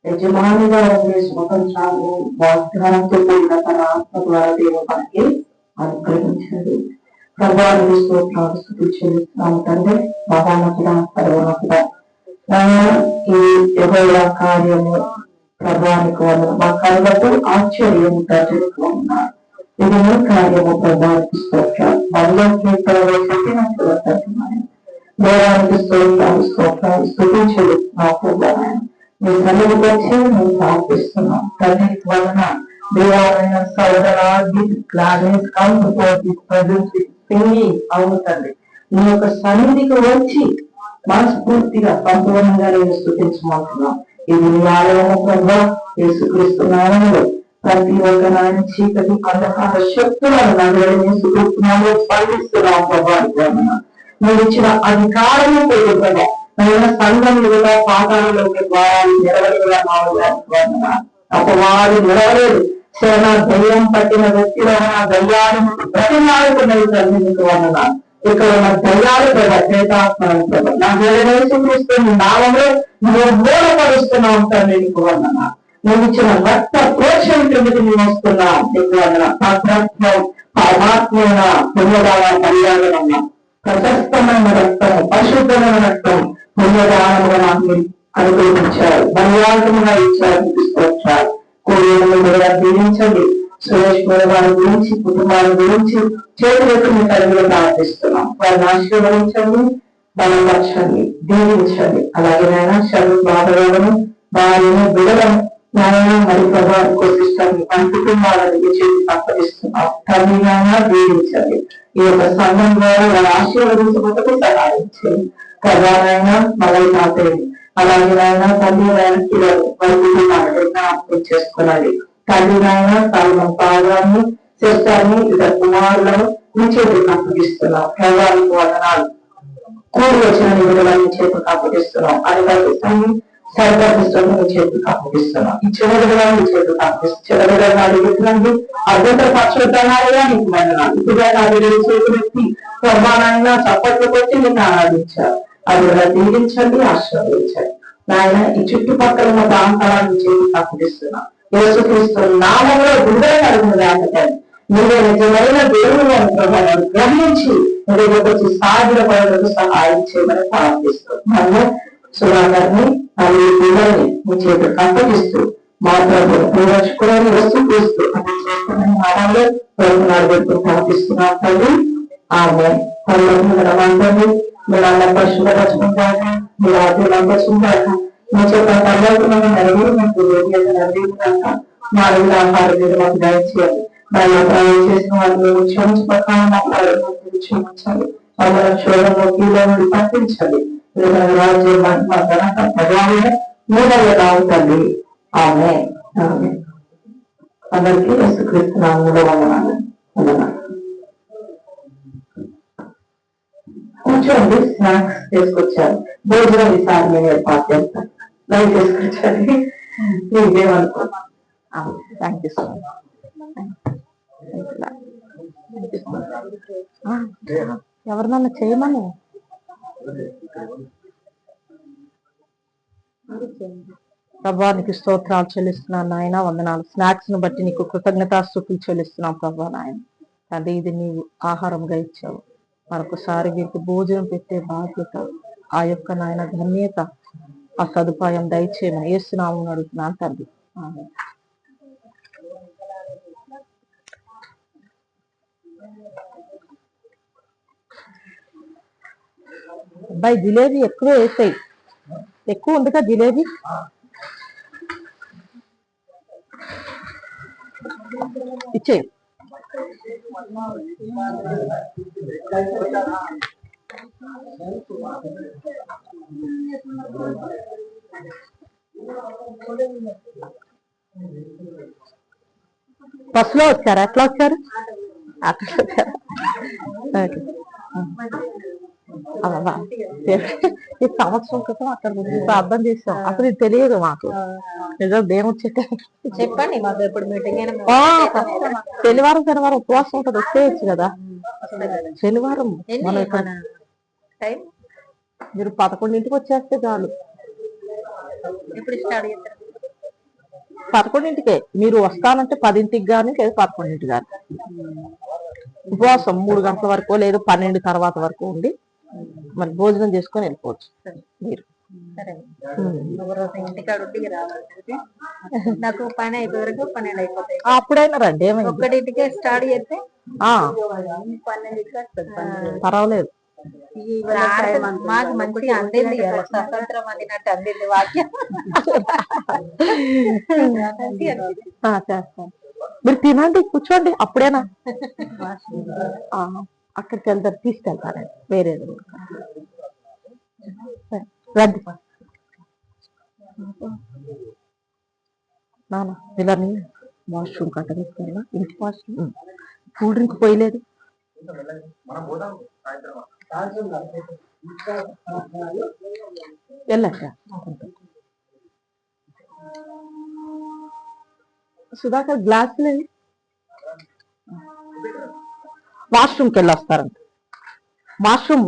యజమానిగా ఉండే స్వతంత్రాన్ని వాగ్దానంతో కూడిన తన ఆత్మ ద్వారా దేవుడు మనకి అనుగ్రహించాడు. ప్రభావాన్ని స్తోత్రాలు చెల్లిస్తున్నాము తండ్రి, మహానతుడ, సర్వనతుడ. ఈ యెహోవా కార్యము ప్రభానికి వందనం. మా కళ్ళకు ఆశ్చర్యము ప్రజలకు ఉన్నారు. ఇది మీ కార్యము ప్రభానికి స్తోత్రాలు. మనలోకి ప్రవేశించినట్లు వర్తమానం దేవానికి స్తోత్రాలు స్తుతించుతున్నాం ప్రభావం. మీ సన్నిధికి వచ్చి మేము ప్రార్థిస్తున్నాం తండ్రి. వలన దేవాలైన సోదరాది క్లాసెస్ అవును తండ్రి, నీ యొక్క సన్నిధికి వచ్చి మనస్ఫూర్తిగా సంపూర్ణంగా నేను స్తుతించమంటున్నాం. ఇది నీ ఆలయము ప్రభా. యేసుక్రీస్తు నామములో ప్రతి ఒక్క నాయన చీకటి అంధకార శక్తులను నగరని సుకృతున్నాము స్పందిస్తున్నాం ప్రభా. నువ్వు ఇచ్చిన అధికారము పెరుగుగా నైనా సంఘంలో పాఠాలలోకి ద్వారాలు నెరవేరుగా అపవాది నెరవేరు శరణ దయ్యం పట్టిన వ్యక్తిలో ఉన్న దయ్యాలను ప్రతిమాడుతున్నది తల్లికి వందన. ఇక్కడ ఉన్న దయ్యాలు ప్రేతాత్మను ప్రభు నా వేసుక్రీస్తున్న నామంలో నువ్వు మూలపరుస్తున్నావు తల్లికి వందన. నువ్వు ఇచ్చిన రక్త ప్రోక్షణ కిందకి మేము వస్తున్నాం నీకు వందన. పరమాత్మైన పుణ్యదాన కళ్యాణం, ప్రశస్తమైన రక్తం, పరిశుద్ధమైన రక్తం పుణ్యదానముగా నాకు అనుగ్రహించారు, మర్యాదముగా ఇచ్చారు. తీసుకొచ్చారు కూడా దీవించండి. సురేష్ గారి గురించి, కుటుంబాల గురించి చేతులకు మీ తల్లిలో ప్రార్థిస్తున్నాం. వారిని ఆశీర్వదించండి, బలపరచండి, దీవించండి. అలాగే నాయన శరీర బాధలను వారిని బిడలను నాయన మరి ప్రభావ కోసిస్తాన్ని మన కుటుంబాలను చేతి అప్పగిస్తున్నాం. తల్లిగానే దీవించండి. ఈ యొక్క సంఘం ద్వారా వారు ఆశీర్వదించబోతూ సహాయం చేయండి. ప్రధానమైన మొదలు తాతయ్య అలాగే నాయన తండ్రి పిల్లలు వారి కుటుంబాన్ని జ్ఞాపకం చేసుకోవాలి. తండ్రి నాయన తన పాదాన్ని శిష్టాన్ని ఇతర కుమారులను మీ చేతికి అప్పగిస్తున్నాం. ప్రభావానికి వందనాలు. కూడి వచ్చిన నిధులను చేతికి అప్పగిస్తున్నాం. అధికారులు సర్వపిస్తులను మీ చేతికి అప్పగిస్తున్నాం. ఈ చివరిగా మీ చేతికి అప్పగిస్తున్నాం. చివరిగా అడుగుతున్నాండి అద్భుత పక్షుతానాలుగా నీకు వందనాలు. ఇప్పుడు చేతులెత్తి ప్రభావాలైనా చప్పట్లు కొట్టి మీకు ఆరాధించారు. అది దీవించండి, ఆశీర్వదించండి. నాయన ఈ చుట్టుపక్కల ఉన్న ప్రాంతాలను చేతికి అప్పగిస్తున్నాం. యేసుక్రీస్తు నామములో విడుదల కలుగుతుంది. మీరు నిజమైన దేవుడు అని ప్రభావం గ్రహించి మీరు వచ్చి సాధ్యపడడానికి సహాయం చేయమని ప్రార్థిస్తున్నాము. సురాగారిని మరియు పిల్లల్ని మీ చేతికి అప్పగిస్తూ మాట్లాడుతూ పూర్వచుకుని యేసుక్రీస్తు అని చేస్తున్న నామంలో ప్రార్థిస్తున్నాం తండ్రి. ఆమె పనులందరూ మీ నాన్న పరిశుభ్రపరచుకుంటాక మీ ఆత్మీయులు పరచుకుంటాక మీ చెప్పిన పర్వతమైన నెరవేరు మాకు నెరవేరుతాక మా అడిగిన ఆహారం మీద మాకు దయచేయాలి దాన్ని ప్రయాణం చేసిన వారిని క్షమించి ప్రకారం మాట్లాడాలి క్షమించాలి మమ్మల్ని చూడంలో కీలో నుండి తప్పించాలి రాజ్యం మా ఘనత ప్రభావం మూడవగా ఉంటుంది ఆమె అందరికీ యేసుక్రీస్తు నామములో వందనాలు. కూర్చోండి, స్నాక్స్ తీసుకొచ్చారు, భోజనం ఈసారి నేను ఏర్పాటు చేస్తాను. లైవ్ తీసుకొచ్చాను, మీకేమనుకో. Thank you so much. ఎవరినన్నా చేయమని ప్రభానికి స్తోత్రాలు చెల్లిస్తున్నాను నాయన, వందనాలు. స్నాక్స్ ను బట్టి నీకు కృతజ్ఞతాస్తుతులు చెల్లిస్తున్నాం ప్రభా నాయన. తండ్రి ఇది నీవు ఆహారంగా ఇచ్చావు, మరొకసారి వీరికి భోజనం పెట్టే బాధ్యత, ఆ యొక్క నాయన ధన్యత, ఆ సదుపాయం దయచేయమని యేసునామమున అడుగుతున్నాను తండ్రి. ఆమేన్. అబ్బాయి జిలేబీ ఎక్కువ వేసాయి, ఎక్కువ ఉంది కదా జిలేబీ. ఇచ్చేయి. బస్సులో వచ్చారా, ఎట్లా వచ్చారు? అట్లా వచ్చారా? ఈ సంవత్సరం క్రితం అక్కడ ప్రార్థన చేసాం, అసలు ఇది తెలియదు మాకు. నిజం దేవుడు చెప్పండి మాకు. ఎప్పుడు మీటింగ్ శనివారం శనివారం ఉపవాసం ఉంటుంది, వచ్చేయచ్చు కదా శనివారం. మనం ఇక్కడ మీరు 11ంటికి వచ్చేస్తే చాలు. 11ంటికే మీరు వస్తానంటే 10ంటికి కానీ లేదా 11ంటికి కానీ ఉపవాసం 3 గంటల వరకు లేదా 12 తర్వాత వరకు ఉండి మరి భోజనం చేసుకొని వెళ్ళిపోవచ్చు మీరు. నాకు పని అయిపోయే వరకు 12 అయిపోతాయి. అప్పుడైనా రండి, ఏమైంది, 1ంటికే స్టార్ట్ చేస్తే 12ంటికి పర్వాలేదు. మాకు మంచిగా అందింది, స్వతంత్రం అందినట్టు అందింది వాక్యం. చేస్తాను, మీరు తినండి, కూర్చోండి. అప్పుడేనా అక్కడికి వెళ్తారు, తీసుకెళ్తారండి వేరే రండి. నాన్న ఇలా వాష్రూమ్ కట్ట తీసుకెళ్ళా, ఇంటి వాష్రూమ్. Cool drink పోయలేదు. వెళ్ళాక సుధాకర్ గ్లాసులు వాష్రూమ్కి వెళ్ళి వస్తారంట. వాష్రూమ్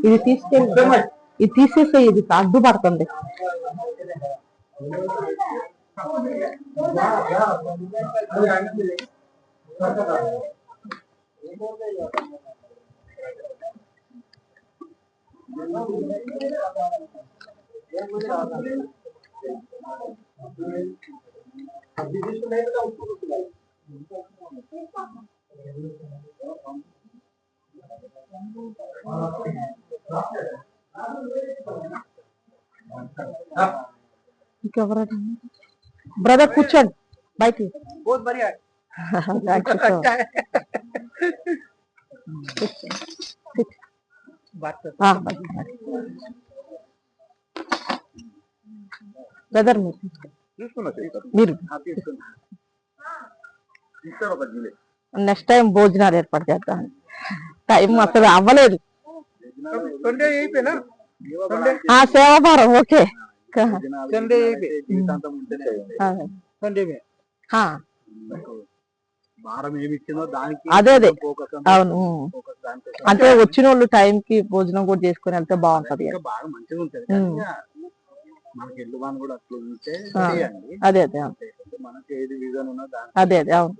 ఇది తీసుకెళ్ళి ఇది తీసేసే, ఇది అడ్డుపడుతుంది. ఇంకెవరైనా బ్రదర్ కూర్చోండి బయటికి. బ్రదర్ మీరు నెక్స్ట్ టైం భోజనాలు ఏర్పాటు చేద్దాం. టైం అసలు అవ్వలేదు. సేవాభారం ఓకే. అదే అదే అవును. అంటే వచ్చిన వాళ్ళు టైం కి భోజనం కూడా చేసుకుని వెళ్తే బాగుంటది. అదే అదే అదే అదే అవును.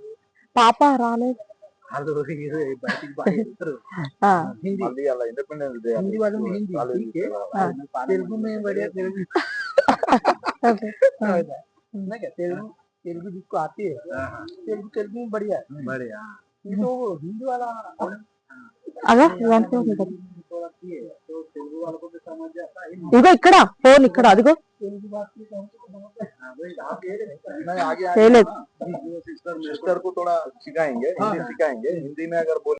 పాప రాలేదు. వాళ్ళు బయటికి బాగా వెళ్తారు. ఆ, హిందీ అలా ఇండిపెండెన్స్ డే హింदी वालों में हिंदी ठीक है तेलुगु में बढ़िया तेलुगु ఓకే. ना क्या तेलुगु तेलुगु जिसको आती है तेलुगु तेलुगु में बढ़िया है बढ़िया ये तो वो हिंदी वाला అగా ఇదంతా ఉంటుంది. थोड़ा ये है, तो तेलुगु वालों को भी समझ आता है ఇదిగో ఇక్కడ ఫోన్ ఇక్కడ అదిగో तेलुगु बात की तो हमको समझ आता है भाई आप ये आगे చేయలేదు. सिस्टर को थोड़ा सिखाएंगे हिंदी सिखाएंगे हिंदी में अगर बोल